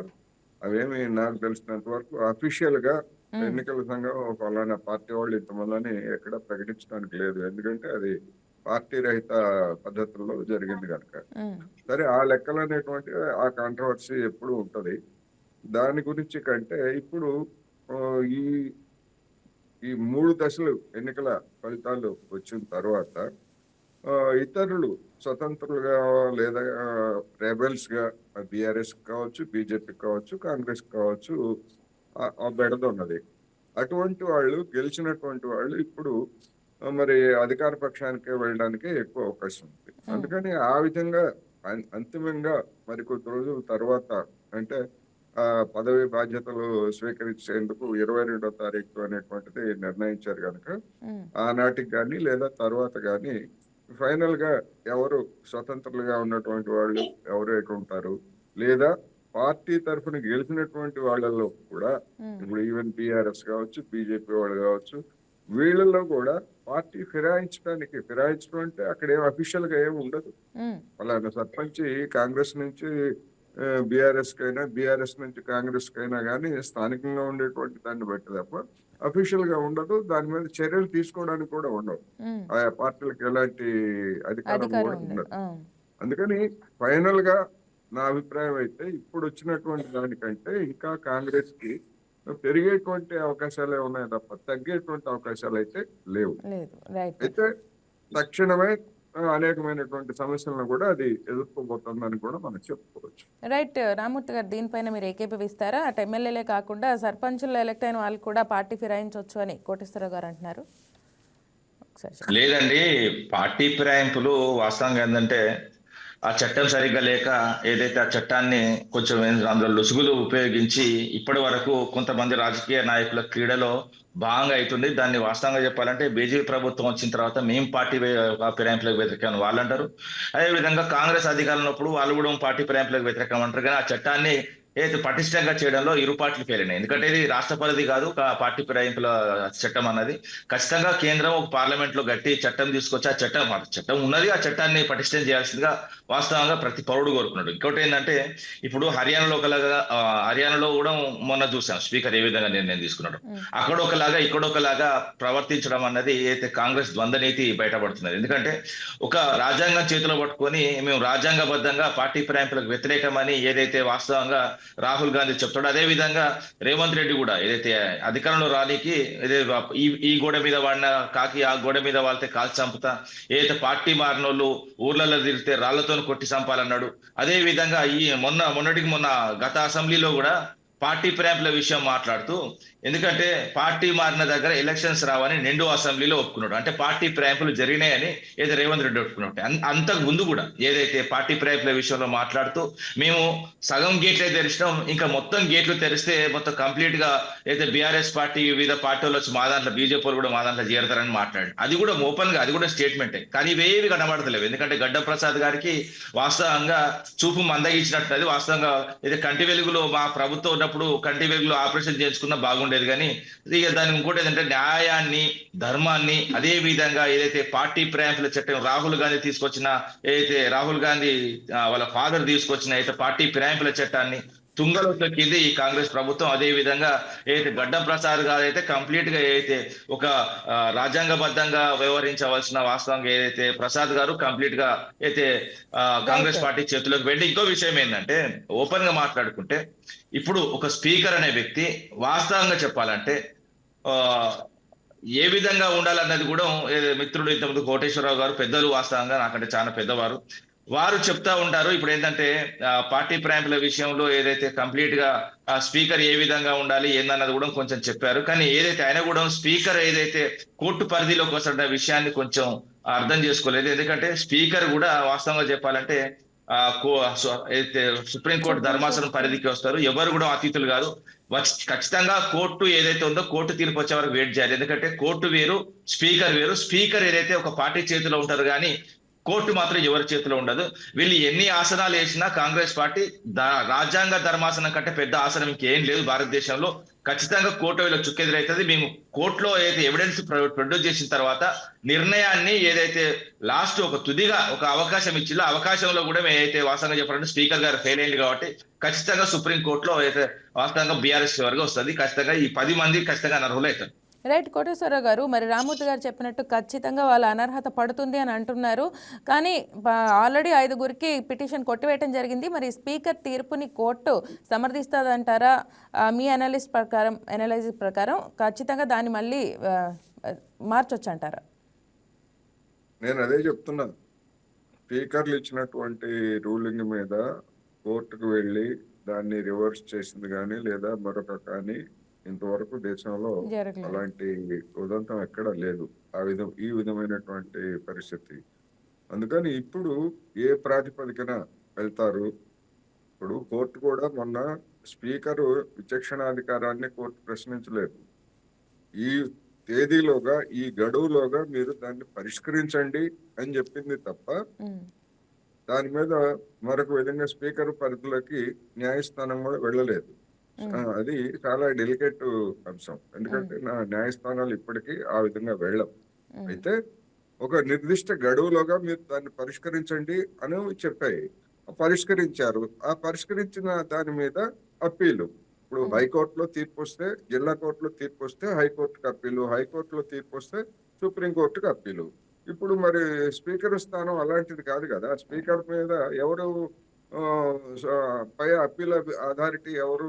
అవేమి నాకు తెలిసినంత వరకు అఫీషియల్ గా ఎన్నికల సంఘం ఫలానా పార్టీ వాళ్ళు ఇంతమందని ఎక్కడ ప్రకటించడానికి లేదు. ఎందుకంటే అది పార్టీ రహిత పద్ధతుల్లో జరిగింది కనుక. సరే, ఆ లెక్కలు అనేటువంటి ఆ కాంట్రవర్సీ ఎప్పుడు ఉంటది. దాని గురించి కంటే ఇప్పుడు ఈ ఈ 3 దశలు ఎన్నికల ఫలితాలు వచ్చిన తర్వాత ఇతరులు స్వతంత్రులుగా లేదా రెబెల్స్ గా బీఆర్ఎస్ కావచ్చు, బీజేపీ కావచ్చు, కాంగ్రెస్ కావచ్చు ఆ బెడద ఉన్నది. అటువంటి వాళ్ళు, గెలిచినటువంటి వాళ్ళు ఇప్పుడు మరి అధికార పక్షానికే వెళ్ళడానికి ఎక్కువ అవకాశం ఉంది. అందుకని ఆ విధంగా అంతిమంగా మరి కొద్ది రోజుల తర్వాత అంటే పదవి బాధ్యతలు స్వీకరించేందుకు 22వ తారీఖు అనేటువంటిది నిర్ణయించారు కనుక ఆనాటికి కానీ లేదా తర్వాత కానీ ఫైనల్ గా ఎవరు స్వతంత్రులుగా ఉన్నటువంటి వాళ్ళు ఎవరైతే ఉంటారు, లేదా పార్టీ తరఫున గెలిచినటువంటి వాళ్ళలో కూడా ఇప్పుడు ఈవెన్ బీఆర్ఎస్ కావచ్చు, బీజేపీ వాళ్ళు కావచ్చు, వీళ్ళలో కూడా పార్టీ ఫిరాయించడం అంటే అక్కడ ఏం అఫీషియల్ గా ఏమి ఉండదు. అలాగే సర్పంచ్ కాంగ్రెస్ నుంచి బీఆర్ఎస్ కైనా, బీఆర్ఎస్ నుంచి కాంగ్రెస్ కైనా కానీ స్థానికంగా ఉండేటువంటి దాన్ని బట్టి తప్ప అఫీషియల్ గా ఉండదు. దాని మీద చర్యలు తీసుకోవడానికి కూడా ఉండవు. ఆయా పార్టీలకు ఎలాంటి అధికారం కూడా ఉండదు. అందుకని ఫైనల్ గా నా అభిప్రాయం అయితే ఇప్పుడు వచ్చినటువంటి దానికంటే ఇంకా కాంగ్రెస్ కి పెరిగేటువంటి అవకాశాలే ఉన్నాయి తప్ప తగ్గేటువంటి అవకాశాలు అయితే లేవు. అయితే తక్షణమే అనేకమైనటువంటి సమస్యలను కూడా అది ఎదుర్కోబోతుందని కూడా మనం చెప్పుకోవచ్చు. రైట్. రామూర్తి గారు, దీనిపైన మీరు ఏకీభవిస్తారా? అటు ఎమ్మెల్యేలే కాకుండా సర్పంచులు ఎలక్ట్ అయిన వాళ్ళు కూడా పార్టీ ఫిరాయించవచ్చు అని కోటేశ్వరరావు గారు అంటున్నారు. లేదండి, పార్టీ ఫిరాయింపులు వాస్తవంగా ఏంటంటే ఆ చట్టం సరిగ్గా లేక ఏదైతే ఆ చట్టాన్ని కొంచెం అందులో లొసుగులు ఉపయోగించి ఇప్పటి వరకు కొంతమంది రాజకీయ నాయకుల క్రీడలో భాగంగా అవుతుంది. దాన్ని వాస్తవంగా చెప్పాలంటే బీజేపీ ప్రభుత్వం వచ్చిన తర్వాత మేము పార్టీ ఫిరాయింపులకు వ్యతిరేకం వాళ్ళు అంటారు. అదేవిధంగా కాంగ్రెస్ అధికారంలో ఉన్నప్పుడు వాళ్ళు కూడా పార్టీ ఫిరాయింపులకు వ్యతిరేకం అంటారు. కానీ ఆ చట్టాన్ని ఏదైతే పటిష్టంగా చేయడంలో ఇరు పార్టీలు ఫెయిల్ అయినాయి. ఎందుకంటే ఇది రాష్ట్ర పరిధి కాదు, పార్టీ ఫిరాయింపుల చట్టం అన్నది. ఖచ్చితంగా కేంద్రం ఒక పార్లమెంట్ లో గట్టి చట్టం తీసుకొచ్చి ఆ చట్టం ఉన్నది, ఆ చట్టాన్ని పటిష్టం చేయాల్సిందిగా వాస్తవంగా ప్రతి పౌరుడు కోరుకున్నాడు. ఇంకోటి ఏంటంటే ఇప్పుడు హర్యానాలో కూడా మొన్న చూసాం స్పీకర్ ఏ విధంగా నిర్ణయం తీసుకున్నాడు. అక్కడ ఒకలాగా ఇక్కడ ఒకలాగా ప్రవర్తించడం అన్నది ఏదైతే కాంగ్రెస్ ద్వంద్వ నీతి బయటపడుతున్నది. ఎందుకంటే ఒక రాజ్యాంగం చేతిలో పట్టుకొని మేము రాజ్యాంగబద్ధంగా పార్టీ ఫిరాయింపులకు వ్యతిరేకమని ఏదైతే వాస్తవంగా రాహుల్ గాంధీ చెప్తాడు, అదే విధంగా రేవంత్ రెడ్డి కూడా ఏదైతే అధికారంలో రానికి ఈ గోడ మీద వాడిన కాకి ఆ గోడ మీద వాళ్తే కాల్చి చంపుతా, ఏదైతే పార్టీ మారినోళ్ళు ఊర్లలో తిరిగితే రాళ్లతో కొట్టి చంపాలన్నాడు. అదే విధంగా మొన్న గత అసెంబ్లీలో కూడా పార్టీ ఫిరాయింపుల విషయం మాట్లాడుతూ, ఎందుకంటే పార్టీ మారిన దగ్గర ఎలక్షన్స్ రావని నిండు అసెంబ్లీలో ఒప్పుకున్నాడు. అంటే పార్టీ ఫిరాయింపులు జరిగినాయని ఏదైతే రేవంత్ రెడ్డి ఒప్పుకున్నట్టు. అంతకు ముందు కూడా ఏదైతే పార్టీ ఫిరాయింపుల విషయంలో మాట్లాడుతూ మేము సగం గేట్లే తెరిచినాం, ఇంకా మొత్తం గేట్లు తెరిస్తే మొత్తం కంప్లీట్ గా అయితే బీఆర్ఎస్ పార్టీ వివిధ పార్టీలు వచ్చి మా దాంట్లో బీజేపీ కూడా మా దాంట్లో చేరతారని మాట్లాడు. అది కూడా ఓపెన్ గా, అది కూడా స్టేట్మెంటే. కానీ ఇవేవి కనబడతలేవు. ఎందుకంటే గడ్డ ప్రసాద్ గారికి వాస్తవంగా చూపు మందగించినట్టు. అది వాస్తవంగా అయితే కంటి వెలుగులో మా ప్రభుత్వం ఉన్నప్పుడు కంటి వెలుగులో ఆపరేషన్ చేసుకున్నా బాగుండేది. కానీ ఇక దాని ఇంకోటి ఏంటంటే న్యాయాన్ని, ధర్మాన్ని, అదే విధంగా ఏదైతే పార్టీ ఫిరాయింపుల చట్టం రాహుల్ గాంధీ తీసుకొచ్చిన, ఏదైతే రాహుల్ గాంధీ వాళ్ళ ఫాదర్ తీసుకొచ్చిన అయితే పార్టీ ఫిరాయింపుల చట్టాన్ని తుంగలో తొక్కింది ఈ కాంగ్రెస్ ప్రభుత్వం. అదే విధంగా ఏదైతే గడ్డం ప్రసాద్ గారు అయితే కంప్లీట్ గా ఏదైతే ఒక రాజ్యాంగబద్ధంగా వ్యవహరించవలసిన వాస్తవంగా ఏదైతే ప్రసాద్ గారు కంప్లీట్ గా అయితే కాంగ్రెస్ పార్టీ చేతుల్లోకి వెళ్ళి. ఇంకో విషయం ఏంటంటే ఓపెన్ గా మాట్లాడుకుంటే ఇప్పుడు ఒక స్పీకర్ అనే వ్యక్తి వాస్తవంగా చెప్పాలంటే ఏ విధంగా ఉండాలన్నది కూడా మిత్రుడు ఇంతకుముందు కోటేశ్వరరావు గారు పెద్దలు వాస్తవంగా నాకంటే చాలా పెద్దవారు, వారు చెప్తా ఉంటారు. ఇప్పుడు ఏంటంటే పార్టీ ఫిరాయింపుల విషయంలో ఏదైతే కంప్లీట్ గా స్పీకర్ ఏ విధంగా ఉండాలి ఏందన్నది కూడా కొంచెం చెప్పారు. కానీ ఏదైతే ఆయన కూడా స్పీకర్ ఏదైతే కోర్టు పరిధిలోకి వస్తున్న విషయాన్ని కొంచెం అర్థం చేసుకోలేదు. ఎందుకంటే స్పీకర్ కూడా వాస్తవంగా చెప్పాలంటే అయితే సుప్రీంకోర్టు ధర్మాసనం పరిధికి వస్తారు. ఎవరు కూడా అతిథులు కాదు. ఖచ్చితంగా కోర్టు ఏదైతే ఉందో కోర్టు తీర్పు వచ్చే వరకు వెయిట్ చేయాలి. ఎందుకంటే కోర్టు వేరు, స్పీకర్ వేరు. స్పీకర్ ఏదైతే ఒక పార్టీ చేతిలో ఉంటారు కానీ కోర్టు మాత్రం ఎవరి చేతిలో ఉండదు. వీళ్ళు ఎన్ని ఆసనాలు వేసినా కాంగ్రెస్ పార్టీ రాజ్యాంగ ధర్మాసనం కంటే పెద్ద ఆసనం ఇంకేం లేదు భారతదేశంలో. ఖచ్చితంగా కోర్టు వీళ్ళకి చుక్కెదురైతుంది. మేము కోర్టులో ఏదైతే ఎవిడెన్స్ ప్రొడ్యూస్ చేసిన తర్వాత నిర్ణయాన్ని ఏదైతే లాస్ట్ ఒక తుదిగా ఒక అవకాశం ఇచ్చిందో అవకాశంలో కూడా మేము ఏదైతే వాస్తవంగా చెప్పాలంటే స్పీకర్ గారు ఫెయిల్ అయింది కాబట్టి ఖచ్చితంగా సుప్రీంకోర్టులో అయితే వాస్తవంగా బీఆర్ఎస్ వరకు వస్తుంది. ఖచ్చితంగా ఈ 10 మంది ఖచ్చితంగా అనర్హులు అవుతారు. రైట్ కోటేశ్వరరావు గారు, మరి రామ్మూర్తి గారు చెప్పినట్టు ఖచ్చితంగా వాళ్ళ అనర్హత పడుతుంది అని అంటున్నారు. కానీ ఆల్రెడీ 5గురికి పిటిషన్ కొట్టివేయడం జరిగింది. మరి స్పీకర్ తీర్పుని కోర్టు సమర్థిస్తుందంటారా? మీ ఎనాలిసిస్ ప్రకారం ఖచ్చితంగా దాన్ని మళ్ళీ మార్చొచ్చు అంటారా? నేను అదే చెప్తున్నా. స్పీకర్లు ఇచ్చినటువంటి రూలింగ్ మీద కోర్టుకు వెళ్ళి దాన్ని రివర్స్ చేసింది కానీ లేదా మరొక కానీ ఇంతవరకు దేశంలో అలాంటి ఉదంతం ఎక్కడ లేదు. ఈ విధమైనటువంటి పరిస్థితి. అందుకని ఇప్పుడు ఏ ప్రాతిపదికన వెళ్తారు? ఇప్పుడు కోర్టు కూడా మొన్న స్పీకరు విచక్షణాధికారాన్ని కోర్టు ప్రశ్నించలేదు. ఈ తేదీలోగా, ఈ గడువులోగా మీరు దాన్ని పరిష్కరించండి అని చెప్పింది తప్ప దాని మీద మరొక విధంగా స్పీకర్ పరిధిలోకి న్యాయస్థానం కూడా వెళ్ళలేదు. అది చాలా డెలికేట్ అంశం. ఎందుకంటే న్యాయస్థానాలు ఇప్పటికీ ఆ విధంగా వెళ్ళం. అయితే ఒక నిర్దిష్ట గడువులోగా మీరు దాన్ని పరిష్కరించండి అని చెప్పాయి. పరిష్కరించారు. ఆ పరిష్కరించిన దాని మీద అప్పీలు. ఇప్పుడు హైకోర్టులో తీర్పు వస్తే, జిల్లా కోర్టులో తీర్పు వస్తే హైకోర్టుకు అప్పీలు, హైకోర్టులో తీర్పు వస్తే సుప్రీంకోర్టుకు అప్పీలు. ఇప్పుడు మరి స్పీకర్ స్థానం అలాంటిది కాదు కదా. స్పీకర్ మీద ఎవరు పై అప్పీల్ అథారిటీ ఎవరు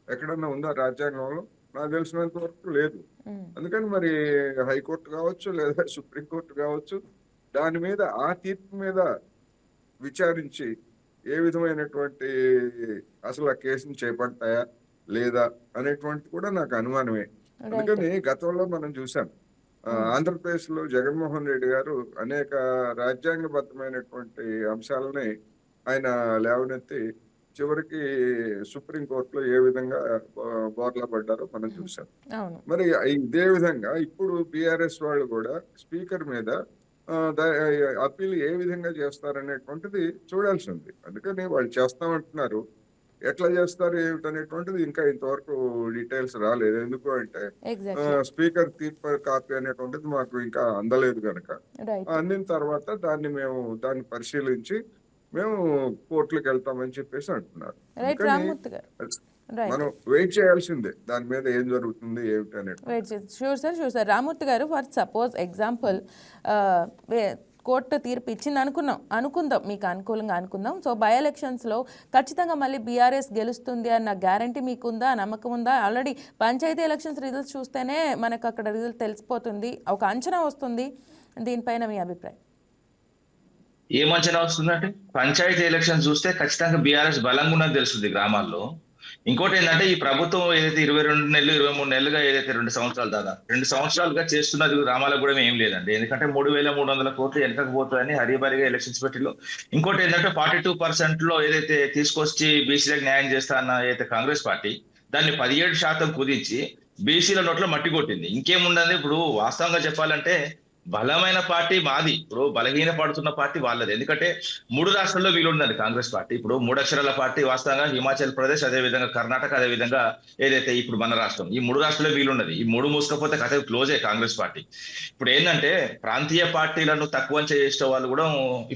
ఎక్కడన్నా ఉందా రాజ్యాంగంలో? నాకు తెలిసినంత వరకు లేదు. అందుకని మరి హైకోర్టు కావచ్చు లేదా సుప్రీంకోర్టు కావచ్చు దాని మీద ఆ తీర్పు మీద విచారించి ఏ విధమైనటువంటి అసలు ఆ కేసుని చేపడతాయా లేదా అనేటువంటి కూడా నాకు అనుమానమే. అందుకని గతంలో మనం చూసాం ఆంధ్రప్రదేశ్ లో జగన్మోహన్ రెడ్డి గారు అనేక రాజ్యాంగబద్ధమైనటువంటి అంశాలని ఆయన లేవనెత్తి చివరికి సుప్రీంకోర్టులో ఏ విధంగా బోర్లా పడ్డారో మనం చూసాం. మరి ఇదే విధంగా ఇప్పుడు బీఆర్ఎస్ వాళ్ళు కూడా స్పీకర్ మీద అప్పీల్ ఏ విధంగా చేస్తారనేటువంటిది చూడాల్సి ఉంది. అందుకని వాళ్ళు చేస్తామంటున్నారు. ఎట్లా చేస్తారు ఏమిటనేటువంటిది ఇంకా ఇంతవరకు డీటెయిల్స్ రాలేదు. ఎందుకు అంటే ఎగ్జాక్ట్లీ. స్పీకర్ తీర్పు కాపీ అనేటువంటిది మాకు ఇంకా అందలేదు కనుక రైట్. అందిన తర్వాత దాన్ని పరిశీలించి మేము కోర్టులకు వెళ్తామని చెప్పేసి అంటున్నారు. రైట్ అందుకని రామ్మూర్తి గారు. రైట్. మనం వెయిట్ చేయాల్సిందే దాని మీద ఏం జరుగుతుంది ఏమిటి అనేది. వెయిట్ చేసి షూర్ సార్ రామ్మూర్తి గారు, ఫర్ సపోజ్ ఎగ్జాంపుల్ కోర్టు తీర్పు ఇచ్చింది అనుకుందాం, మీకు అనుకూలంగా అనుకుందాం. సో బై ఎలక్షన్స్లో ఖచ్చితంగా మళ్ళీ బీఆర్ఎస్ గెలుస్తుంది అన్న గ్యారంటీ మీకుందా, నమ్మకం ఉందా? ఆల్రెడీ పంచాయతీ ఎలక్షన్స్ రిజల్ట్స్ చూస్తేనే మనకు అక్కడ రిజల్ట్ తెలిసిపోతుంది, ఒక అంచనా వస్తుంది. దీనిపైన మీ అభిప్రాయం? ఏం అంచనా వస్తుందంటే పంచాయతీ ఎలక్షన్ చూస్తే ఖచ్చితంగా బీఆర్ఎస్ బలంగా ఉన్నది తెలుస్తుంది గ్రామాల్లో. ఇంకోటి ఏంటంటే ఈ ప్రభుత్వం ఏదైతే 22 నెలలు 23 నెలలుగా ఏదైతే 2 సంవత్సరాలు దాకా 2 సంవత్సరాలుగా చేస్తున్నది గ్రామాలకు కూడా ఏం లేదండి. ఎందుకంటే 3,300 కోట్లు వెనకపోతుందని హరిబరిగా ఎలక్షన్స్ పెట్టిలో. ఇంకోటి ఏంటంటే 42% లో ఏదైతే తీసుకొచ్చి బీసీలకు న్యాయం చేస్తా అన్న ఏదైతే కాంగ్రెస్ పార్టీ దాన్ని 17% కుదించి బీసీల నోట్లో మట్టి కొట్టింది. ఇంకేముండదు. ఇప్పుడు వాస్తవంగా చెప్పాలంటే బలమైన పార్టీ మాది, ఇప్పుడు బలహీన పడుతున్న పార్టీ వాళ్ళది. ఎందుకంటే 3 రాష్ట్రాల్లో వీలున్నది కాంగ్రెస్ పార్టీ. ఇప్పుడు 3 అక్షరాల పార్టీ వాస్తవంగా హిమాచల్ ప్రదేశ్, అదే విధంగా కర్ణాటక, అదే విధంగా ఏదైతే ఇప్పుడు మన రాష్ట్రం, ఈ 3 రాష్ట్రాల్లో వీలున్నది. ఈ 3 మూసుకపోతే కథ క్లోజే కాంగ్రెస్ పార్టీ. ఇప్పుడు ఏంటంటే ప్రాంతీయ పార్టీలను తక్కువ చేసే వాళ్ళు కూడా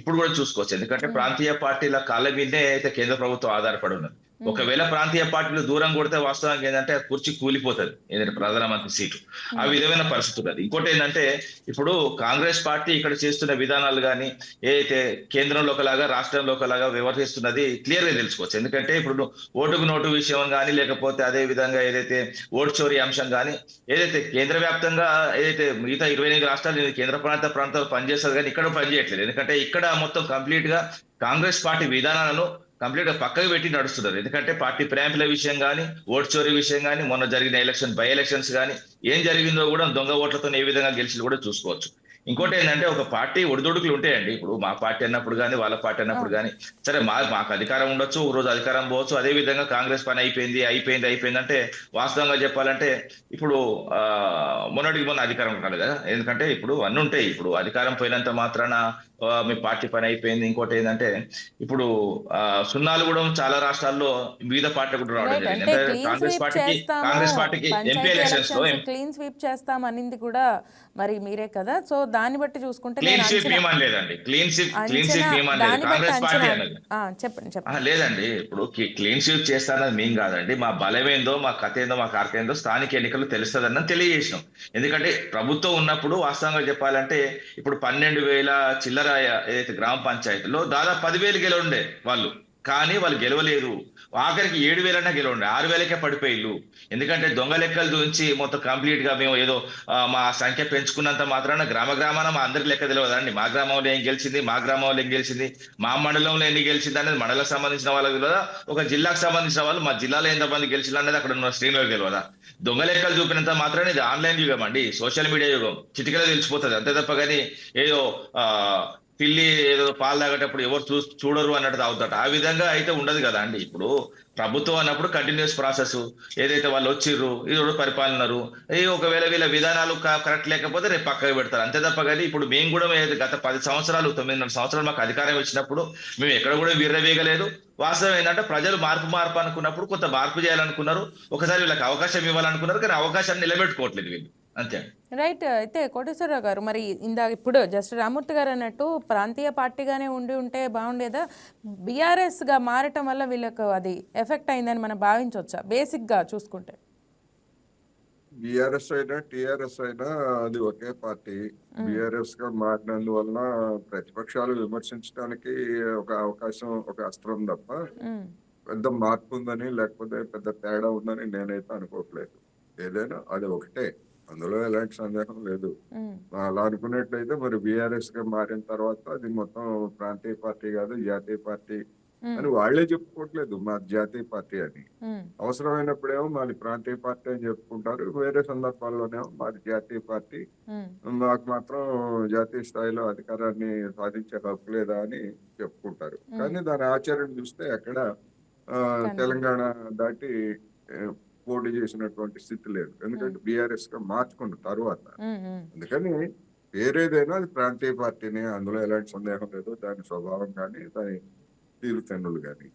ఇప్పుడు కూడా చూసుకోవచ్చు. ఎందుకంటే ప్రాంతీయ పార్టీల కాళ్ళ మీదే అయితే కేంద్ర ప్రభుత్వం ఆధారపడి ఉన్నది. ఒకవేళ ప్రాంతీయ పార్టీలు దూరం కొడితే వాస్తవానికి ఏంటంటే కుర్చీ కూలిపోతుంది, ఏదంటే ప్రధానమంత్రి సీటు. ఆ విధమైన పరిస్థితి ఉన్నది. ఇంకోటి ఏంటంటే ఇప్పుడు కాంగ్రెస్ పార్టీ ఇక్కడ చేస్తున్న విధానాలు కానీ ఏదైతే కేంద్రంలో ఒకలాగా రాష్ట్రంలో ఒకలాగా వ్యవహరిస్తున్నది క్లియర్ గా తెలుసుకోవచ్చు. ఎందుకంటే ఇప్పుడు ఓటుకు నోటు విషయం కానీ లేకపోతే అదే విధంగా ఏదైతే ఓటు చోరీ అంశం కానీ ఏదైతే కేంద్ర వ్యాప్తంగా ఏదైతే మిగతా 28 రాష్ట్రాలు కేంద్ర ప్రాంతాలు పనిచేస్తారు కానీ ఇక్కడ పనిచేయట్లేదు. ఎందుకంటే ఇక్కడ మొత్తం కంప్లీట్ గా కాంగ్రెస్ పార్టీ విధానాలను కంప్లీట్ గా పక్కకు పెట్టి నడుస్తున్నారు. ఎందుకంటే పార్టీ ప్రేమిల విషయం కానీ ఓటు చోరీ విషయం కానీ మొన్న జరిగిన బై ఎలక్షన్స్ కానీ ఏం జరిగిందో కూడా దొంగ ఓట్లతో ఏ విధంగా గెలిచి కూడా చూసుకోవచ్చు. ఇంకోటి ఏంటంటే ఒక పార్టీ ఒడిదొడుకులు ఉంటాయండి. ఇప్పుడు మా పార్టీ అన్నప్పుడు కానీ వాళ్ళ పార్టీ అన్నప్పుడు కానీ సరే మాకు అధికారం ఉండొచ్చు, ఒక రోజు అధికారం పోవచ్చు. అదే విధంగా కాంగ్రెస్ పని అయిపోయింది అంటే వాస్తవంగా చెప్పాలంటే ఇప్పుడు మొన్నటికి మొన్న అధికారం కాలేదు కదా. ఎందుకంటే ఇప్పుడు అన్నీ ఉంటాయి. ఇప్పుడు అధికారం పోయినంత మాత్రాన మీ పార్టీ పని అయిపోయింది. ఇంకోటి ఏంటంటే ఇప్పుడు సున్నాలు కూడా చాలా రాష్ట్రాల్లో వివిధ పార్టీలు కూడా రావడం జరిగింది. అంటే కాంగ్రెస్ పార్టీకి ఎంపీ ఎలక్షన్స్ లో క్లీన్ స్వీప్ చేస్తాం అనింది కూడా మరి మీరే కదా. సో దాన్ని బట్టి చూసుకుంటే క్లీన్ స్వీప్ ఏమని లేదండి. క్లీన్ స్వీప్ ఏమని లేదు. కాంగ్రెస్ పార్టీ అన్నది చెప్పండి. లేదండి. ఇప్పుడు క్లీన్ స్వీప్ చేస్తానది మేం కాదండి. మా బలమేందో, మా కథ ఏందో, మా కార్త ఏందో స్థానిక ఎన్నికలు తెలుస్తుందని తెలియజేసినాం. ఎందుకంటే ప్రభుత్వం ఉన్నప్పుడు వాస్తవంగా చెప్పాలంటే ఇప్పుడు 12,000 చిల్లర ఏదైతే గ్రామ పంచాయతీలో దాదాపు 10,000 గెలవండే వాళ్ళు, కానీ వాళ్ళు గెలవలేరు. ఆఖరికి 7,000 గెలవండి, 6,000కే పడిపోయిల్లు. ఎందుకంటే దొంగ లెక్కలు చూపించి మొత్తం కంప్లీట్ గా మేము ఏదో మా సంఖ్య పెంచుకున్నంత మాత్రాన గ్రామాన మా అందరికి లెక్క తెలియదండి. మా గ్రామంలో ఏం గెలిచింది, మా గ్రామంలో ఏం గెలిచింది, మా మండలంలో ఎన్ని గెలిచింది అనేది మండలకు సంబంధించిన వాళ్ళకి తెలియదా, ఒక జిల్లాకు సంబంధించిన వాళ్ళు మా జిల్లాలో ఎంతమంది గెలిచింది అనేది అక్కడ ఉన్న శ్రేణులకు తెలియదా. దొంగ లెక్కలు చూపినంత మాత్రాన ఇది ఆన్లైన్ యుగం అండి, సోషల్ మీడియా యుగం, చిటికలో తెలిసిపోతుంది. అంతే తప్ప కానీ ఏదో పిల్లి ఏదో పాలు తాగేటప్పుడు ఎవరు చూడరు అన్నట్టు తాగుతాడు. ఆ విధంగా అయితే ఉండదు కదా అండి. ఇప్పుడు ప్రభుత్వం అన్నప్పుడు కంటిన్యూస్ ప్రాసెస్, ఏదైతే వాళ్ళు వచ్చిర్రు ఇది పరిపాలనరు, ఒకవేళ వీళ్ళ విధానాలు కరెక్ట్ లేకపోతే రేపు పక్కకు పెడతారు. అంతే తప్ప కానీ ఇప్పుడు మేము కూడా గత 10 సంవత్సరాలు 9 సంవత్సరాలు మాకు అధికారం ఇచ్చినప్పుడు మేము ఎక్కడ కూడా విర్రవేయగలేదు. వాస్తవం ఏంటంటే ప్రజలు మార్పు అనుకున్నప్పుడు కొంత మార్పు చేయాలనుకున్నారు, ఒకసారి వీళ్ళకి అవకాశం ఇవ్వాలనుకున్నారు, కానీ అవకాశాన్ని నిలబెట్టుకోవట్లేదు వీళ్ళు, అంతే. రైట్. అయితే కోటేశ్వరరావు గారు, మరి ఇప్పుడు జస్ట్ రామ్మూర్తి గారు అన్నట్టు ప్రాంతీయ పార్టీగానే ఉంటే బాగుండేదా? బీఆర్ఎస్గా మారటం వల్ల వీళ్ళకు అది ఎఫెక్ట్ అయిందని మనం భావించవచ్చా బేసిక్గా చూసుకుంటే? బీఆర్ఎస్ అయినా టిఆర్ఎస్ అయినా అది ఒకే పార్టీ. బీఆర్ఎస్ గా మారినందువల్ల ప్రతిపక్షాలు విమర్శించడానికి ఒక అవకాశం, ఒక అస్త్రం తప్ప పెద్ద మార్పు ఉందని లేకపోతే పెద్ద తేడా ఉందని నేనైతే అనుకోవట్లేదు. ఏదైనా అది ఒకటే, అందులో ఎలాంటి సందేహం లేదు. అలా అనుకున్నట్లయితే మరి బీఆర్ఎస్ గా మారిన తర్వాత అది మొత్తం ప్రాంతీయ పార్టీ కాదు జాతీయ పార్టీ అని వాళ్లే చెప్పుకోవట్లేదు, మా జాతీయ పార్టీ అని. అవసరమైనప్పుడేమో మాది ప్రాంతీయ పార్టీ అని చెప్పుకుంటారు, వేరే సందర్భాల్లోనేమో మాది జాతీయ పార్టీ, మాకు మాత్రం జాతీయ స్థాయిలో అధికారాన్ని సాధించే హక్కు లేదా అని చెప్పుకుంటారు. కానీ దాని ఆచరణ చూస్తే అక్కడ తెలంగాణ దాటి పోటీ చేసినటువంటి స్థితి లేదు. ఎందుకంటే బీఆర్ఎస్ గా మార్చుకున్న తర్వాత. అందుకని వేరేదైనా అది ప్రాంతీయ పార్టీని, అందులో ఎలాంటి సందేహం లేదు. దాని స్వభావం కానీ దాని తీరుతెన్నులు కానీ.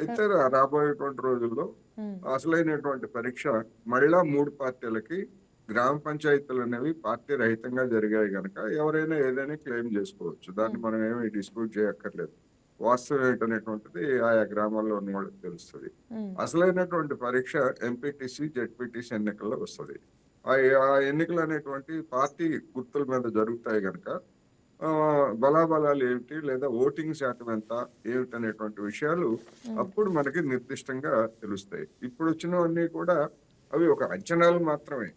అయితే రాబోయేటువంటి రోజుల్లో అసలైనటువంటి పరీక్ష మళ్ళా 3 పార్టీలకి గ్రామ పంచాయతీలు అనేవి పార్టీ రహితంగా జరిగాయి గనక ఎవరైనా ఏదైనా క్లెయిమ్ చేసుకోవచ్చు. దాన్ని మనం ఏమి డిస్ప్యూట్ చేయక్కర్లేదు. వాస్తవం ఏంటనేటువంటిది ఆయా గ్రామాల్లో ఉన్న వాళ్ళకి తెలుస్తుంది. అసలైనటువంటి పరీక్ష ఎంపీటీసీ జెడ్పీటీసీ ఎన్నికల్లో వస్తుంది. ఆ ఎన్నికలు అనేటువంటి పార్టీ గుర్తుల మీద జరుగుతాయి గనక బలాబలాలు ఏమిటి లేదా ఓటింగ్ శాతం ఎంత ఏమిటి అనేటువంటి విషయాలు అప్పుడు మనకి నిర్దిష్టంగా తెలుస్తాయి. ఇప్పుడు వచ్చినవన్నీ కూడా అవి ఒక అంచనాలు మాత్రమే.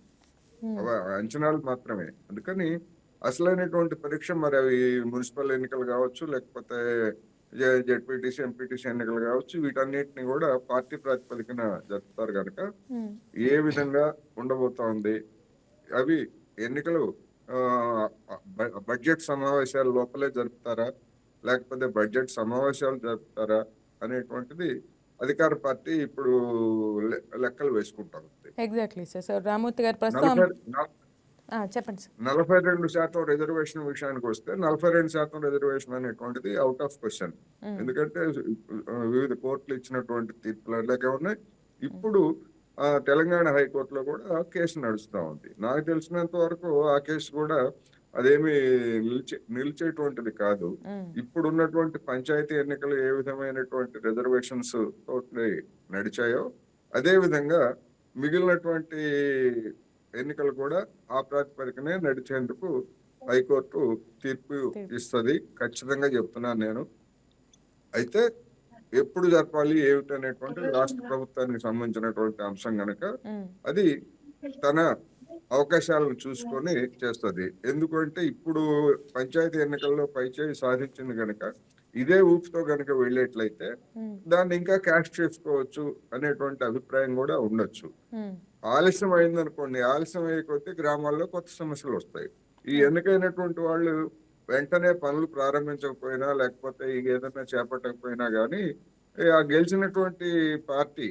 అందుకని అసలైనటువంటి పరీక్ష మరి అవి మున్సిపల్ ఎన్నికలు కావచ్చు, లేకపోతే జెడ్పీటీసీ ఎంపీటీసీ ఎన్నికలు కావచ్చు, వీటన్నిటిని కూడా పార్టీ ప్రాతిపదికన జరుపుతారు కనుక ఏ విధంగా ఉండబోతా ఉంది, అవి ఎన్నికలు బడ్జెట్ సమావేశాల లోపలే జరుపుతారా లేకపోతే బడ్జెట్ సమావేశాలు జరుపుతారా అనేటువంటిది అధికార పార్టీ ఇప్పుడు లెక్కలు వేసుకుంటా ఉంది. Exactly sir. రామూర్తి గారు ప్రస్తుతం చెప్పండి సార్. 42% రిజర్వేషన్ విషయానికి వస్తే 42% రిజర్వేషన్ అనేటువంటిది అవుట్ ఆఫ్ క్వశ్చన్. ఎందుకంటే వివిధ కోర్టులు ఇచ్చినటువంటి తీర్పులు అలాగే ఉన్నాయి. ఇప్పుడు తెలంగాణ హైకోర్టులో కూడా కేసు నడుస్తూ ఉంది. నాకు తెలిసినంత వరకు ఆ కేసు కూడా అదేమి నిలిచేటువంటిది కాదు. ఇప్పుడు ఉన్నటువంటి పంచాయతీ ఎన్నికలు ఏ విధమైనటువంటి రిజర్వేషన్స్ తోటి నడిచాయో అదే విధంగా మిగిలినటువంటి ఎన్నికలు కూడా ఆ ప్రాతిపదికనే నడిచేందుకు హైకోర్టు తీర్పు ఇస్తుంది. ఖచ్చితంగా చెప్తున్నాను నేను. అయితే ఎప్పుడు జరపాలి ఏమిటి అనేటువంటి రాష్ట్ర ప్రభుత్వానికి సంబంధించినటువంటి అంశం గనక అది తన అవకాశాలను చూసుకొని చేస్తుంది. ఎందుకంటే ఇప్పుడు పంచాయతీ ఎన్నికల్లో పైచేయి సాధించింది గనక ఇదే ఊపుతో గనక వెళ్ళేట్లయితే దాన్ని ఇంకా క్యాష్ చేసుకోవచ్చు అనేటువంటి అభిప్రాయం కూడా ఉండొచ్చు. ఆలస్యం అయిందనుకోండి, ఆలస్యం అయ్యే గ్రామాల్లో కొత్త సమస్యలు వస్తాయి. ఈ ఎన్నికైనటువంటి వాళ్ళు వెంటనే పనులు ప్రారంభించకపోయినా లేకపోతే ఏదైనా చేపట్టకపోయినా గానీ ఆ గెలిచినటువంటి పార్టీ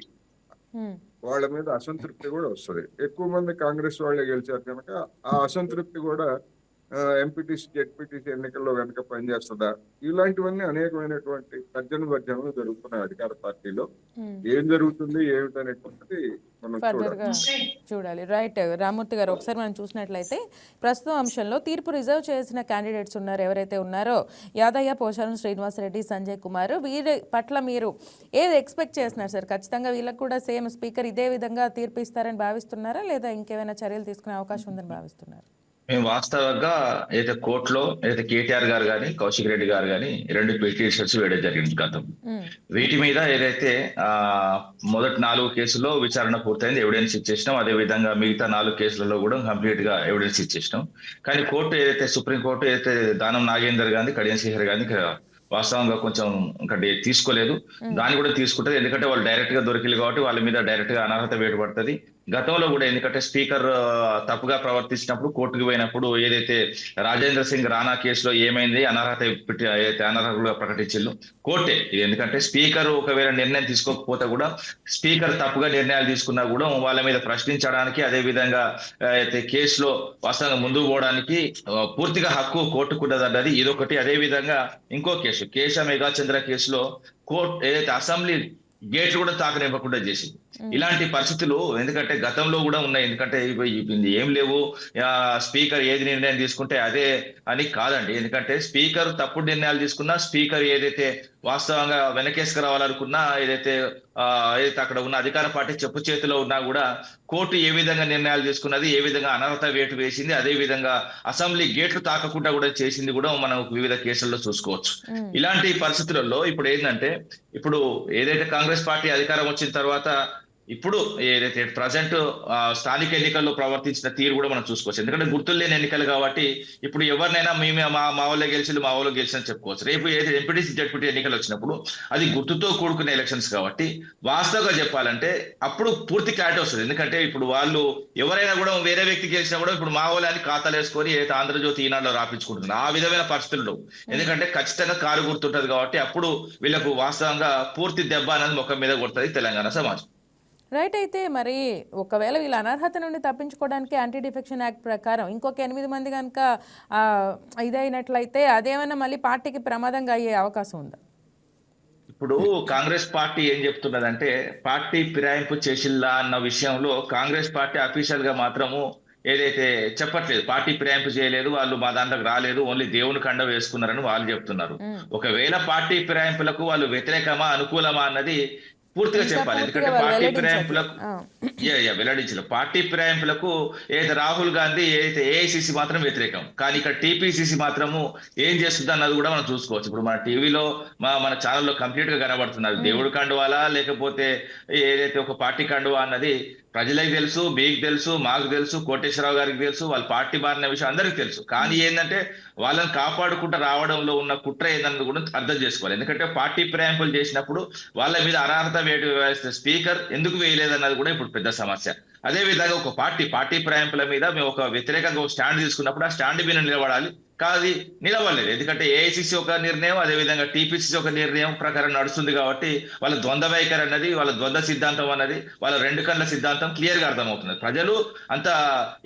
వాళ్ళ మీద అసంతృప్తి కూడా వస్తుంది. ఎక్కువ మంది కాంగ్రెస్ వాళ్ళే గెలిచారు కనుక ఆ అసంతృప్తి కూడా ఎంపీటీసీ జెడ్పీటీసీ ఎన్నికల్లో కనుక పనిచేస్తుందా, ఇలాంటివన్నీ అనేకమైనటువంటి తర్జనభర్జనలు జరుగుతున్నాయి అధికార పార్టీలో. ఏం జరుగుతుంది ఏమిటనేటువంటిది మనం చూడాలి. రైట్ రామూర్తి గారు, ఒకసారి మనం చూసినట్లయితే ప్రస్తుతం అంశంలో తీర్పు రిజర్వ్ చేసిన క్యాండిడేట్స్ ఉన్నారు, ఎవరైతే ఉన్నారో యాదయ్య, పోచారం శ్రీనివాసరెడ్డి, సంజయ్ కుమార్, వీరి పట్ల మీరు ఏది ఎక్స్పెక్ట్ చేస్తున్నారు సార్? ఖచ్చితంగా వీళ్ళకి కూడా సేమ్ స్పీకర్ ఇదే విధంగా తీర్పు ఇస్తారని భావిస్తున్నారా లేదా ఇంకేమైనా చర్యలు తీసుకునే అవకాశం ఉందని భావిస్తున్నారు? మేము వాస్తవంగా ఏదైతే కోర్టులో ఏదైతే కేటీఆర్ గారు కానీ కౌశిక్ రెడ్డి గారు కానీ 2 పిటిషన్స్ వేయడం జరిగింది గతం. వీటి మీద ఏదైతే మొదటి 4 కేసుల్లో విచారణ పూర్తయింది, ఎవిడెన్స్ ఇచ్చేసినాం. అదే విధంగా మిగతా 4 కేసులలో కూడా కంప్లీట్ గా ఎవిడెన్స్ ఇచ్చేసినాం. కానీ కోర్టు ఏదైతే సుప్రీంకోర్టు ఏదైతే దానం నాగేందర్ గాంధీ, కడియం శ్రీహరి గాంధీ వాస్తవంగా కొంచెం ఇంకా తీసుకోలేదు. దాన్ని కూడా తీసుకుంటుంది. ఎందుకంటే వాళ్ళు డైరెక్ట్ గా దొరికిలు కాబట్టి వాళ్ళ మీద డైరెక్ట్ గా అనర్హత వేటు పడుతుంది. గతంలో కూడా ఎందుకంటే స్పీకర్ తప్పుగా ప్రవర్తించినప్పుడు కోర్టుకు పోయినప్పుడు ఏదైతే రాజేంద్ర సింగ్ రాణా కేసులో ఏమైంది, అనర్హతగా ప్రకటించారు కోర్టే ఇది. ఎందుకంటే స్పీకర్ ఒకవేళ నిర్ణయం తీసుకోకపోతే కూడా స్పీకర్ తప్పుగా నిర్ణయాలు తీసుకున్నా కూడా వాళ్ళ మీద ప్రశ్నించడానికి, అదే విధంగా అయితే కేసులో వాస్తవంగా ముందుకు పోవడానికి పూర్తిగా హక్కు కోర్టుకున్నదన్నది ఇదొకటి. అదే విధంగా ఇంకో కేసు కేశ మేఘాచంద్ర కేసులో కోర్టు ఏదైతే అసెంబ్లీ గేట్లు కూడా తాకనివ్వకుండా చేసింది. ఇలాంటి పరిస్థితులు ఎందుకంటే గతంలో కూడా ఉన్నాయి. ఎందుకంటే ఏం లేవు, స్పీకర్ ఏది నిర్ణయం తీసుకుంటే అదే అని కాదండి. ఎందుకంటే స్పీకర్ తప్పుడు నిర్ణయాలు తీసుకున్నా, స్పీకర్ ఏదైతే వాస్తవంగా వెనకేసుకు రావాలనుకున్నా, ఏదైతే అక్కడ ఉన్న అధికార పార్టీ చెప్పు చేతిలో ఉన్నా కూడా కోర్టు ఏ విధంగా నిర్ణయాలు తీసుకున్నది, ఏ విధంగా అనర్హత వేటు వేసింది, అదే విధంగా అసెంబ్లీ గేట్లు తాకకుండా కూడా చేసింది కూడా మనం వివిధ కేసుల్లో చూసుకోవచ్చు. ఇలాంటి పరిస్థితులలో ఇప్పుడు ఏంటంటే, ఇప్పుడు ఏదైతే కాంగ్రెస్ పార్టీ అధికారం వచ్చిన తర్వాత ఇప్పుడు ఏదైతే ప్రజెంట్ స్థానిక ఎన్నికల్లో ప్రవర్తించిన తీరు కూడా మనం చూసుకోవచ్చు. ఎందుకంటే గుర్తులు లేని ఎన్నికలు కాబట్టి ఇప్పుడు ఎవరినైనా మేమే మా వాళ్ళే గెలిచి మా వాళ్ళు గెలిచి చెప్పుకోవచ్చు. రేపు ఏదైతే ఎంపీటీసీ జడ్పీటీ ఎన్నికలు వచ్చినప్పుడు అది గుర్తుతో కూడుకునే ఎలక్షన్స్ కాబట్టి వాస్తవంగా చెప్పాలంటే అప్పుడు పూర్తి క్లారిటీ వస్తుంది. ఎందుకంటే ఇప్పుడు వాళ్ళు ఎవరైనా కూడా వేరే వ్యక్తి గెలిచినా కూడా ఇప్పుడు మా వాళ్ళని ఖాతాలు వేసుకొని ఏదైతే ఆంధ్రజ్యోతి ఈనాడులో రాపించుకుంటున్నారు ఆ విధమైన పరిస్థితుల్లో. ఎందుకంటే ఖచ్చితంగా కారు గుర్తుంటది కాబట్టి అప్పుడు వీళ్ళకు వాస్తవంగా పూర్తి దెబ్బ అనేది ముఖం మీద కొడుతుంది తెలంగాణ సమాజం. రైట్. అయితే మరి ఒకవేళ వీళ్ళ అనర్హత నుండి తప్పించుకోవడానికి యాంటీ డిఫెక్షన్ యాక్ట్ ప్రకారం ఇంకొక 8 మంది కనుక ఇదైనట్లయితే అదేమైనా మళ్ళీ పార్టీకి ప్రమాదంగా అయ్యే అవకాశం ఉందా? ఇప్పుడు కాంగ్రెస్ పార్టీ ఏం చెప్తున్నదంటే పార్టీ ఫిరాయింపు చేసిల్లా అన్న విషయంలో కాంగ్రెస్ పార్టీ అఫీషియల్ గా మాత్రము ఏదైతే చెప్పట్లేదు, పార్టీ ఫిరాయింపు చేయలేదు, వాళ్ళు మా దాంట్లోకి రాలేదు, ఓన్లీ దేవుని కండ వేసుకున్నారని వాళ్ళు చెప్తున్నారు. ఒకవేళ పార్టీ ఫిరాయింపులకు వాళ్ళు వ్యతిరేకమా అనుకూలమా అన్నది పూర్తిగా ఇంకా చెప్పాలి. పూర్తిగా ఎందుకంటే వాళ్ళు పార్టీ వెల్లడించట్లేదు. ఫిరాయింపులకు ఆ. వెల్లడించలేదు. పార్టీ ఫిరాయింపులకు ఏదైతే రాహుల్ గాంధీ ఏదైతే ఏఐసిసి మాత్రం వ్యతిరేకం, కానీ ఇక్కడ టీపీసీసీ మాత్రము ఏం చేస్తుంది అన్నది కూడా మనం చూసుకోవచ్చు. ఇప్పుడు మన టీవీలో మన ఛానల్లో కంప్లీట్ గా కనబడుతున్నారు దేవుడు కండువాలా లేకపోతే ఏదైతే ఒక పార్టీ కండువా అన్నది ప్రజలకు తెలుసు, మీకు తెలుసు, మాకు తెలుసు, కోటేశ్వరరావు గారికి తెలుసు, వాళ్ళ పార్టీ మారిన విషయం అందరికి తెలుసు. కానీ ఏంటంటే వాళ్ళని కాపాడుకుంటూ రావడంలో ఉన్న కుట్ర ఏందన్నది కూడా అర్థం చేసుకోవాలి. ఎందుకంటే పార్టీ ఫిరాయింపులు చేసినప్పుడు వాళ్ళ మీద అర్హత వేటు వేస్తే స్పీకర్ ఎందుకు వేయలేదన్నది కూడా ఇప్పుడు పెద్ద సమస్య. అదే విధంగా ఒక పార్టీ ఫిరాయింపుల మీద మేము ఒక వ్యతిరేకంగా ఒక స్టాండ్ తీసుకున్నప్పుడు ఆ స్టాండ్ మీద నిలబడాలి. కాదు నిలవలేదు, ఎందుకంటే ఏఐసిసి ఒక నిర్ణయం, అదేవిధంగా టీపీసీసీ ఒక నిర్ణయం ప్రకారం నడుస్తుంది కాబట్టి వాళ్ళ ద్వంద్వ వైఖరి అన్నది, వాళ్ళ ద్వంద్వ సిద్ధాంతం అన్నది, వాళ్ళ రెండు కళ్ళ సిద్ధాంతం క్లియర్ గా అర్థమవుతుంది. ప్రజలు అంత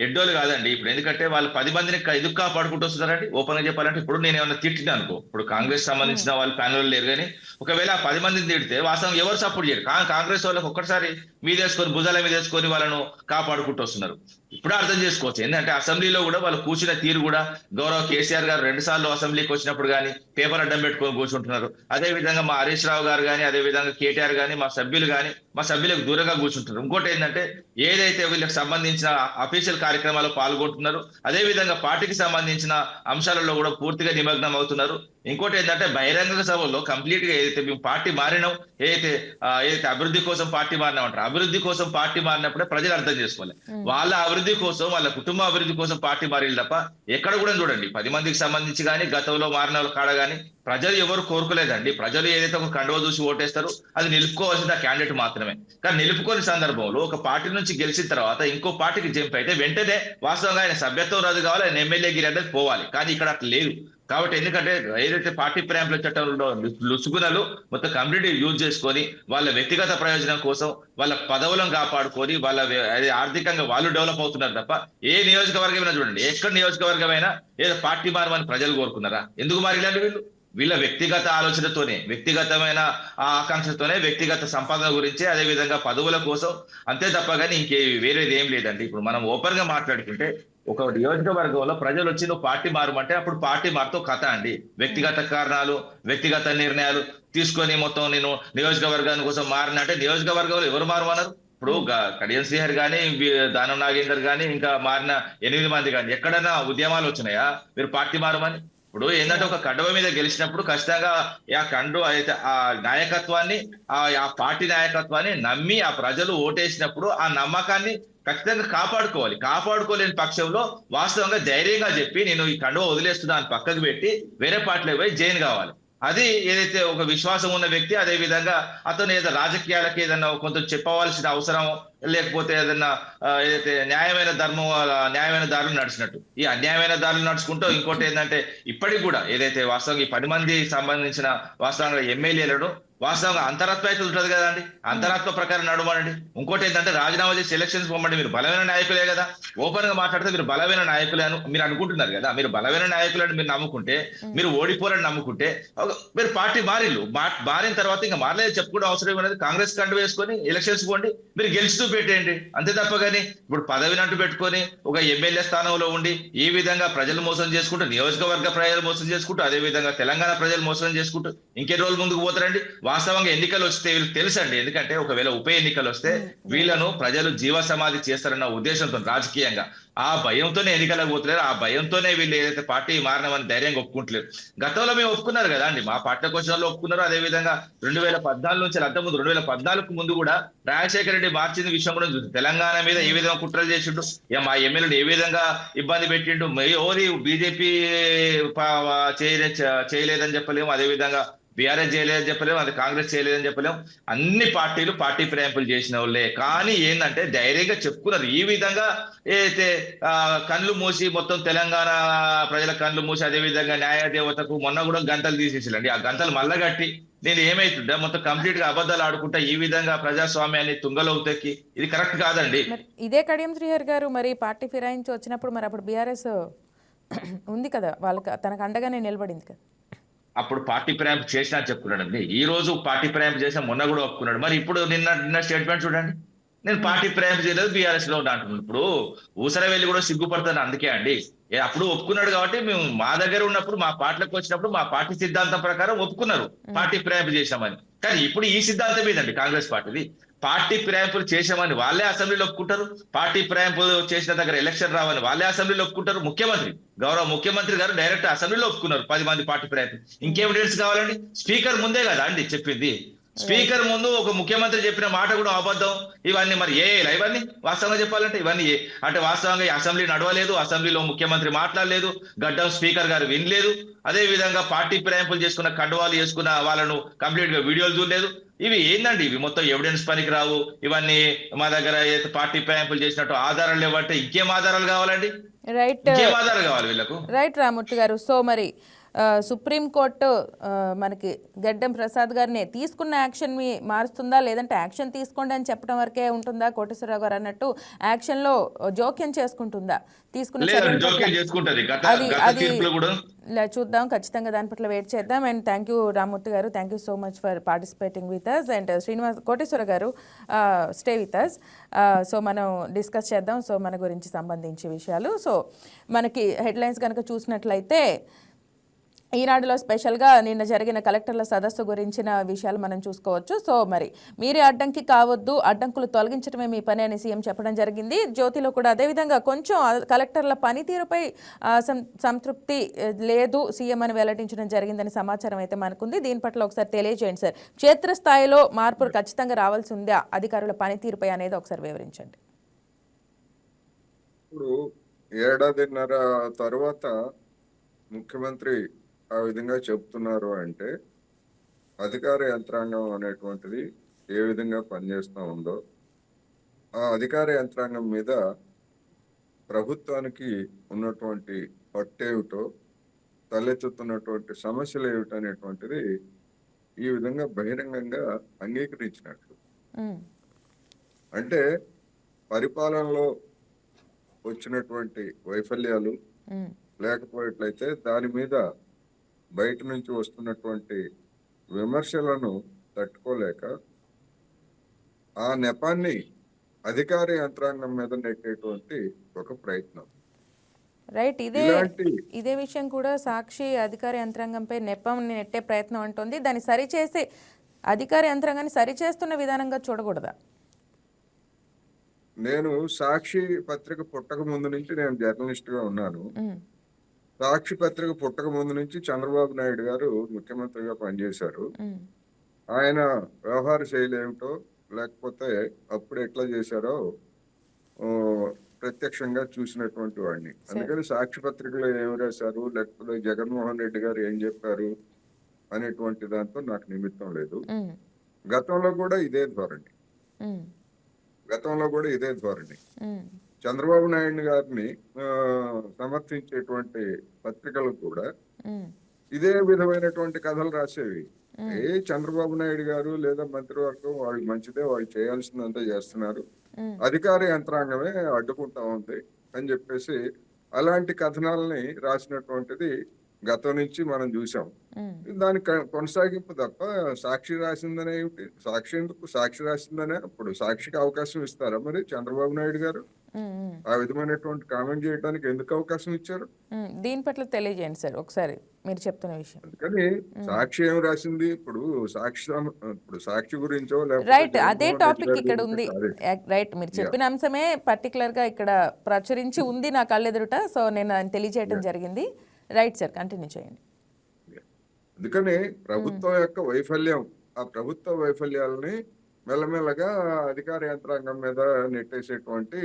ఎడ్డోలు కాదండి. ఇప్పుడు ఎందుకంటే వాళ్ళు 10 మందిని ఎందుకు కాపాడుకుంటూ వస్తున్నారండి? ఓపెన్ గా చెప్పాలంటే ఇప్పుడు నేను ఏమన్నా తిట్టినా అనుకో, ఇప్పుడు కాంగ్రెస్ సంబంధించిన వాళ్ళు ప్యానల్ లేరు, కానీ ఒకవేళ 10 మందిని తిడితే వాస్తవం ఎవరు సపోర్ట్ చేయరు. కాంగ్రెస్ వాళ్ళకి ఒక్కసారి మీదేసుకొని భుజాల మీద వేసుకొని వాళ్ళను కాపాడుకుంటూ వస్తున్నారు. ఇప్పుడు అర్థం చేసుకోవచ్చు. ఏంటంటే అసెంబ్లీలో కూడా వాళ్ళు కూర్చున్న తీరు కూడా గౌరవ కేసీఆర్ గారు 2 సార్లు అసెంబ్లీకి వచ్చినప్పుడు కానీ పేపర్ అడ్డం పెట్టుకొని కూర్చుంటున్నారు. అదే విధంగా మా హరీష్ రావు గారు కానీ, అదే విధంగా కేటీఆర్ కానీ, మా సభ్యులకు దూరంగా కూర్చుంటున్నారు. ఇంకోటి ఏంటంటే ఏదైతే వీళ్ళకి సంబంధించిన అఫీషియల్ కార్యక్రమాల్లో పాల్గొంటున్నారు, అదే విధంగా పార్టీకి సంబంధించిన అంశాలలో కూడా పూర్తిగా నిమగ్నం అవుతున్నారు. ఇంకోటి ఏంటంటే బహిరంగ సభలో కంప్లీట్ గా ఏదైతే మేము పార్టీ మారినాం, ఏదైతే అభివృద్ధి కోసం పార్టీ మారినాం అంటారు, అభివృద్ధి కోసం పార్టీ మారినప్పుడే ప్రజలు అర్థం చేసుకోవాలి. వాళ్ళ అభివృద్ధి కోసం, వాళ్ళ కుటుంబ అభివృద్ధి కోసం పార్టీ మారిలు తప్ప ఎక్కడ కూడా చూడండి 10 మందికి సంబంధించి కానీ గతంలో మారిన వాళ్ళ కాడ కానీ ప్రజలు ఎవరు కోరుకోలేదండి. ప్రజలు ఏదైతే ఒక కండువ చూసి ఓటేస్తారో అది నిలుపుకోవాల్సింది ఆ క్యాండిడేట్ మాత్రమే. కానీ నిలుపుకోని సందర్భంలో ఒక పార్టీ నుంచి గెలిచిన తర్వాత ఇంకో పార్టీకి జంప్ అయితే వెంటనే వాస్తవంగా ఆయన సభ్యత్వం రద్దు కావాలి, ఆయన ఎమ్మెల్యే గిరి అనేది పోవాలి. కానీ ఇక్కడ అట్లా లేదు. కాబట్టి ఎందుకంటే ఏదైతే పార్టీ ఫిరాయింపుల చట్టంలో లుసుగునలు మొత్తం కంప్లీట్ యూజ్ చేసుకొని వాళ్ళ వ్యక్తిగత ప్రయోజనం కోసం వాళ్ళ పదవులను కాపాడుకొని వాళ్ళ ఆర్థికంగా వాళ్ళు డెవలప్ అవుతున్నారు తప్ప ఏ నియోజకవర్గమైనా చూడండి, ఎక్కడ నియోజకవర్గమైనా ఏదో పార్టీ మారమని ప్రజలు కోరుకున్నారా? ఎందుకు మారిలాంటి వీళ్ళ వ్యక్తిగత ఆలోచనతోనే, వ్యక్తిగతమైన ఆకాంక్షతోనే, వ్యక్తిగత సంపాదన గురించి, అదే విధంగా పదవుల కోసం, అంతే తప్ప కానీ వేరేది ఏం లేదండి. ఇప్పుడు మనం ఓపెన్ గా మాట్లాడుకుంటే ఒక నియోజకవర్గంలో ప్రజలు వచ్చి నువ్వు పార్టీ మారమంటే అప్పుడు పార్టీ మారుతో కథ అండి. వ్యక్తిగత కారణాలు, వ్యక్తిగత నిర్ణయాలు తీసుకొని మొత్తం నేను నియోజకవర్గాని కోసం మారినంటే నియోజకవర్గంలో ఎవరు మారమన్నారు? ఇప్పుడు కడియం శ్రీహరి కానీ, దానం నాగేందర్ కానీ, ఇంకా మారిన 8 మంది కానీ ఎక్కడైనా ఉద్యమాలు వచ్చినాయా మీరు పార్టీ మారమని? ఇప్పుడు ఏంటంటే ఒక కండువ మీద గెలిచినప్పుడు ఖచ్చితంగా అయితే ఆ నాయకత్వాన్ని, ఆ పార్టీ నాయకత్వాన్ని నమ్మి ఆ ప్రజలు ఓటేసినప్పుడు ఆ నమ్మకాన్ని ఖచ్చితంగా కాపాడుకోలేని పక్షంలో వాస్తవంగా ధైర్యంగా చెప్పి నేను ఈ కండువ వదిలేస్తున్నా అని పక్కకు పెట్టి వేరే పార్టీలో పోయి జైన్ కావాలి. అది ఏదైతే ఒక విశ్వాసం ఉన్న వ్యక్తి, అదే విధంగా అతను ఏదో రాజకీయాలకు ఏదైనా కొంత చెప్పవలసిన అవసరం, లేకపోతే ఏదైనా ఏదైతే న్యాయమైన దారులు నడిచినట్టు ఈ అన్యాయమైన దారులు నడుచుకుంటూ, ఇంకోటి ఏంటంటే ఇప్పటికి కూడా ఏదైతే వాస్తవంగా ఈ 10 మంది సంబంధించిన వాస్తవంగా ఎమ్మెల్యేలను వాస్తవంగా అంతరాత్మ అయితే ఉంటుంది కదండి, అంతరాత్మ ప్రకారం నడవనండి. ఇంకోటి ఏంటంటే రాజీనామా చేసి ఎలక్షన్స్ పోమండి. మీరు బలమైన నాయకులే కదా, ఓపెన్ గా మాట్లాడితే మీరు బలమైన నాయకులే మీరు అనుకుంటున్నారు కదా. మీరు బలమైన నాయకులని మీరు నమ్ముకుంటే, మీరు ఓడిపోరని నమ్ముకుంటే మీరు పార్టీ మారిన తర్వాత ఇంకా మారలేదు చెప్పుకోవడం అవసరం అనేది. కాంగ్రెస్ కండు వేసుకొని ఎలక్షన్స్ పోండి, మీరు గెలిచి పెట్టేయండి, అంతే తప్ప కానీ ఇప్పుడు పదవిని అంటూ పెట్టుకొని ఒక ఎమ్మెల్యే స్థానంలో ఉండి ఈ విధంగా ప్రజలు మోసం చేసుకుంటూ, నియోజకవర్గ ప్రజలు మోసం చేసుకుంటూ, అదే విధంగా తెలంగాణ ప్రజలు మోసం చేసుకుంటూ ఇంకెన్ని రోజులు ముందుకు పోతారండి? వాస్తవంగా ఎన్నికలు వస్తే వీళ్ళకి తెలుసండి. ఎందుకంటే ఒకవేళ ఉప ఎన్నికలు వస్తే వీళ్ళను ప్రజలు జీవ సమాధి చేస్తారన్న ఉద్దేశంతో రాజకీయంగా ఆ భయంతోనే ఎన్నికలకు పోతున్నారు. ఆ భయంతోనే వీళ్ళు ఏదైతే పార్టీ మారినామని ధైర్యంగా ఒప్పుకుంటలేరు. గతంలో మేము ఒప్పుకున్నారు కదా అండి, మా పార్టీ క్వశ్చన్లో ఒప్పుకున్నారు. అదే విధంగా 2014 నుంచి అంతకుముందు 2014 ముందు కూడా రాజశేఖర రెడ్డి మార్చిన విషయం కూడా చూసి తెలంగాణ మీద ఏ విధంగా కుట్రలు చేసిండు, మా ఎమ్మెల్యేలు ఏ విధంగా ఇబ్బంది పెట్టిండు. ఎవరి బీజేపీ చేయలేదని చెప్పలేము, అదే విధంగా బీఆర్ఎస్ చేయలేదని చెప్పలేము, అది కాంగ్రెస్ చేయలేదని చెప్పలేము. అన్ని పార్టీలు పార్టీ ఫిరాయింపులు చేసిన వాళ్ళే. కానీ ఏంటంటే ధైర్యంగా చెప్పుకున్నారు. ఈ విధంగా ఏదైతే కళ్ళు మూసి మొత్తం తెలంగాణ ప్రజల కళ్ళు మూసి, అదే విధంగా న్యాయ దేవతకు మొన్న కూడా గంటలు తీసేసిలండి. ఆ గంటలు మళ్ళా కట్టి నేను ఏమైతుండే మొత్తం కంప్లీట్ గా అబద్ధాలు ఆడుకుంటా ఈ విధంగా ప్రజాస్వామ్యాన్ని తుంగలో ఉతెక్కి ఇది కరెక్ట్ కాదండి. ఇదే కడియం శ్రీహరి గారు మరి పార్టీ ఫిరాయించి వచ్చినప్పుడు మరి అప్పుడు బీఆర్ఎస్ ఉంది కదా, వాళ్ళకి తనకు అండగానే నిలబడింది కదా. అప్పుడు పార్టీ ఫిరాయింపు చేసినా అని చెప్పుకున్నాడండి. ఈ రోజు పార్టీ ఫిరాయింపు చేసిన మొన్న కూడా ఒప్పుకున్నాడు. మరి ఇప్పుడు నిన్న స్టేట్మెంట్ చూడండి, నేను పార్టీ ఫిరాయింపు చేయలేదు, బీఆర్ఎస్ లో ఉన్నా అంటున్నాను. ఇప్పుడు ఊసర వెళ్ళి కూడా సిగ్గుపడతాను అందుకే అండి. అప్పుడు ఒప్పుకున్నాడు కాబట్టి మేము మా దగ్గర ఉన్నప్పుడు మా పార్టీలకు వచ్చినప్పుడు మా పార్టీ సిద్ధాంతం ప్రకారం ఒప్పుకున్నారు పార్టీ ఫిరాయింపు చేశామని. కానీ ఇప్పుడు ఈ సిద్ధాంతం మీదండి కాంగ్రెస్ పార్టీది. పార్టీ ఫిరాయింపులు చేశామని వాళ్ళే అసెంబ్లీలో ఒప్పుకుంటారు, పార్టీ ఫిరాయింపులు చేసిన దగ్గర ఎలక్షన్ రావని వాళ్ళే అసెంబ్లీలో ఒప్పుకుంటారు. ముఖ్యమంత్రి గౌరవ ముఖ్యమంత్రి గారు డైరెక్ట్ అసెంబ్లీలో ఒప్పుకున్నారు 10 మంది పార్టీ ఫిరాయింపు. ఇంకేం ఎవిడెన్స్ కావాలండి? స్పీకర్ ముందే కదా అండి చెప్పింది. స్పీకర్ ముందు ఒక ముఖ్యమంత్రి చెప్పిన మాట కూడా అబద్ధం. ఇవన్నీ మరి ఇవన్నీ వాస్తవంగా చెప్పాలంటే ఇవన్నీ అంటే వాస్తవంగా అసెంబ్లీ నడవలేదు, అసెంబ్లీలో ముఖ్యమంత్రి మాట్లాడలేదు, గడ్డం స్పీకర్ గారు వినలేదు. అదే విధంగా పార్టీ ఫిరాయింపులు చేసుకున్న కండువాలు చేసుకున్న వాళ్ళను కంప్లీట్ గా వీడియోలు చూడలేదు. ఇవి ఏందండి? ఇవి మొత్తం ఎవిడెన్స్ పనికి రావు. ఇవన్నీ మా దగ్గర పార్టీ ఫిరాయింపులు చేసినట్టు ఆధారాలు లేవంటే ఇంకేం ఆధారాలు కావాలండి? రైట్ ఇంకేం ఆధారాలు కావాలి వీళ్ళకు? రైట్ రామూర్తి గారు. సో మరి సుప్రీంకోర్టు మనకి గడ్డం ప్రసాద్ గారిని తీసుకున్న యాక్షన్ మారుస్తుందా, లేదంటే యాక్షన్ తీసుకోండి అని చెప్పడం వరకే ఉంటుందా? కోటేశ్వరరావు గారు అన్నట్టు యాక్షన్లో జోక్యం చేసుకుంటుందా? తీసుకున్న చూద్దాం, ఖచ్చితంగా దాని పట్ల వెయిట్ చేద్దాం. And thank you Ramurthy garu, thank you so much for participating with us. And Koteswara garu stay with us. So మనం డిస్కస్ చేద్దాం సో మన గురించి సంబంధించి విషయాలు. సో మనకి హెడ్లైన్స్ కనుక చూసినట్లయితే ఈనాడులో స్పెషల్గా నిన్న జరిగిన కలెక్టర్ల సదస్సు గురించిన విషయాలు మనం చూసుకోవచ్చు. సో మరి మీరే అడ్డంకి కావద్దు, అడ్డంకులు తొలగించడమే మీ పని అని సీఎం చెప్పడం జరిగింది. జ్యోతిలో కూడా అదేవిధంగా కొంచెం కలెక్టర్ల పనితీరుపై సంతృప్తి లేదు సీఎం అని వెల్లడించడం జరిగిందని సమాచారం అయితే మనకుంది. దీని పట్ల ఒకసారి తెలియజేయండి సార్. క్షేత్రస్థాయిలో మార్పులు ఖచ్చితంగా రావాల్సి ఉందా అధికారుల పనితీరుపై అనేది ఒకసారి వివరించండి. ఇప్పుడు ఏడాదిన్నర తర్వాత ముఖ్యమంత్రి ఆ విధంగా చెప్తున్నారు అంటే అధికార యంత్రాంగం అనేటువంటిది ఏ విధంగా పనిచేస్తూ ఉందో, ఆ అధికార యంత్రాంగం మీద ప్రభుత్వానికి ఉన్నటువంటి పట్టేమిటో, తలెత్తుతున్నటువంటి సమస్యలు ఏమిటనేటువంటిది ఈ విధంగా బహిరంగంగా అంగీకరించినట్లు. అంటే పరిపాలనలో వచ్చినటువంటి వైఫల్యాలు లేకపోయినట్లయితే దాని మీద బయట నుంచి వస్తున్నటువంటి విమర్శలను తట్టుకోలేక ఆ నెపాన్ని అధికార యంత్రాంగం మీద నెట్టేటువంటి ఒక ప్రయత్నం. రైట్. ఇదే విషయం కూడా సాక్షి అధికార యంత్రాంగంపై నెపం నెట్టే ప్రయత్నం అంటుంది. దాన్ని సరిచేసి అధికార యంత్రాంగాన్ని సరిచేస్తున్న విధానంగా చూడకూడదా? నేను సాక్షి పత్రిక పుట్టక ముందు నుంచి నేను జర్నలిస్ట్ గా ఉన్నాను. సాక్షి పత్రిక పుట్టక ముందు నుంచి చంద్రబాబు నాయుడు గారు ముఖ్యమంత్రిగా పనిచేశారు. ఆయన వ్యవహార శైలి ఏమిటో లేకపోతే అప్పుడు ఎట్లా చేశారో ప్రత్యక్షంగా చూసినటువంటి వాడిని. అందుకని సాక్షి పత్రికలో ఏమి రాశారు లేకపోతే జగన్మోహన్ రెడ్డి గారు ఏం చెప్పారు అనేటువంటి దాంతో నాకు నిమిత్తం లేదు. గతంలో కూడా ఇదే ధోరణి. చంద్రబాబు నాయుడు గారిని సమర్థించేటువంటి పత్రికలు కూడా ఇదే విధమైనటువంటి కథలు రాసేవి. చంద్రబాబు నాయుడు గారు లేదా మంత్రివర్గం వాళ్ళు మంచిదే, వాళ్ళు చేయాల్సిందంతా చేస్తున్నారు, అధికార యంత్రాంగమే అడ్డుకుంటా ఉంది అని చెప్పేసి అలాంటి కథనాలని రాసినటువంటిది గతం నుంచి మనం చూసాం. దాని కొనసాగింపు తప్ప సాక్షి రాసిందనే ఏమిటి? సాక్షి రాసిందనే అప్పుడు సాక్షికి అవకాశం ఇస్తారా మరి చంద్రబాబు నాయుడు గారు? ఆ విధమైనటువంటి కామెంట్ చేయడానికి ఎందుకు అవకాశం ఇచ్చారు? దీని పట్ల తెలియజేయండి సార్ ఒకసారి మీరు చెప్తున్న విషయం. అందుకని సాక్షి ఏం రాసింది? ఇప్పుడు సాక్షి గురించో రైట్ అదే టాపిక్ ఇక్కడ ఉంది. రైట్, మీరు చెప్పిన అంశమే పర్టికులర్ గా ఇక్కడ ప్రచురించి ఉంది నా కళ్ళెదురుట. సో నేను తెలియజేయడం జరిగింది. రైట్ సార్, కంటిన్యూ చేయండి. అందుకని ప్రభుత్వం యొక్క వైఫల్యం, ఆ ప్రభుత్వ వైఫల్యాలని మెల్లమెల్లగా అధికార యంత్రాంగం మీద నెట్టేసేటువంటి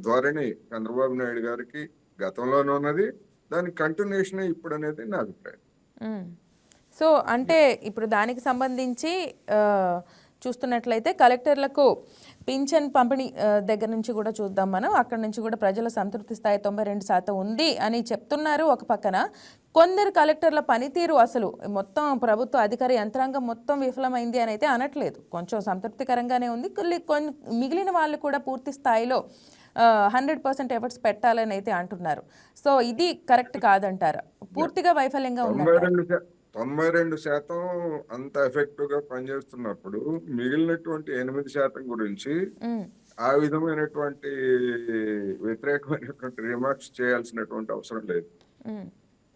ధోరణి చంద్రబాబు నాయుడు గారికి గతంలోనే ఉన్నది. దాని కంటిన్యూషన్ ఇప్పుడు అనేది నా అభిప్రాయం. సో అంటే ఇప్పుడు దానికి సంబంధించి చూస్తున్నట్లయితే కలెక్టర్లకు పింఛన్ పంపిణీ దగ్గర నుంచి కూడా చూద్దాం మనం. అక్కడ నుంచి కూడా ప్రజల సంతృప్తి స్థాయి 92% ఉంది అని చెప్తున్నారు ఒక పక్కన. కొందరు కలెక్టర్ల పనితీరు అసలు మొత్తం ప్రభుత్వ అధికార యంత్రాంగం మొత్తం విఫలమైంది అని అయితే అనట్లేదు, కొంచెం సంతృప్తికరంగానే ఉంది. మిగిలిన వాళ్ళు కూడా పూర్తి స్థాయిలో 100% ఎఫర్ట్స్ పెట్టాలని అయితే అంటున్నారు. సో ఇది కరెక్ట్ కాదంటారా? పూర్తిగా వైఫల్యంగా ఉన్నారు. 92% అంత ఎఫెక్టివ్ గా పనిచేస్తున్నప్పుడు మిగిలినటువంటి 8% గురించి ఉమ్, ఆ విధమైనటువంటి వ్యతిరేకమైనటువంటి రిమార్క్స్ చేయాల్సినటువంటి అవసరం లేదు. ఉమ్,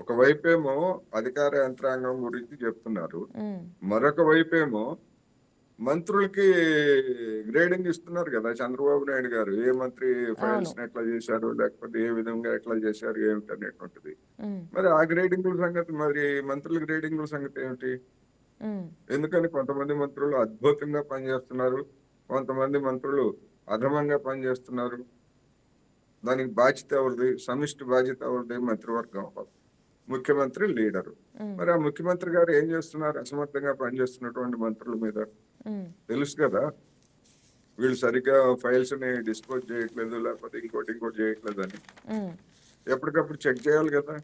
ఒకవైపేమో అధికార యంత్రాంగం గురించి చెప్తున్నారు, ఉమ్. మరొక వైపేమో మంత్రులకి గ్రేడింగ్ ఇస్తున్నారు కదా చంద్రబాబు నాయుడు గారు. ఏ మంత్రి అవును. ఫైల్స్ ని ఎట్లా చేశారు, లేకపోతే ఏ విధంగా ఎట్లా చేశారు ఏమిటి అనేటువంటిది. ఉమ్, మరి ఆ గ్రేడింగుల సంగతి, మరి మంత్రుల గ్రేడింగుల సంగతి ఏమిటి? ఉమ్, ఎందుకని కొంతమంది మంత్రులు అద్భుతంగా పనిచేస్తున్నారు, కొంతమంది మంత్రులు అధమంగా పనిచేస్తున్నారు. దానికి బాధ్యత ఎవరిది? సమిష్టి బాధ్యత ఎవరిది? మంత్రివర్గం, ముఖ్యమంత్రి లీడరు. ఉమ్, మరి ఆ ముఖ్యమంత్రి గారు ఏం చేస్తున్నారు? అసమర్థంగా పనిచేస్తున్నటువంటి మంత్రుల మీద ఉమ్, తెలుసు కదా, వీళ్ళు సరిగ్గా ఫైల్స్ ని డిస్పోజ్ చేయట్లేదు, లేకపోతే ఇంకోటి చేయట్లేదు అని ఉమ్. ఎప్పటికప్పుడు చెక్ చేయాలి కదా.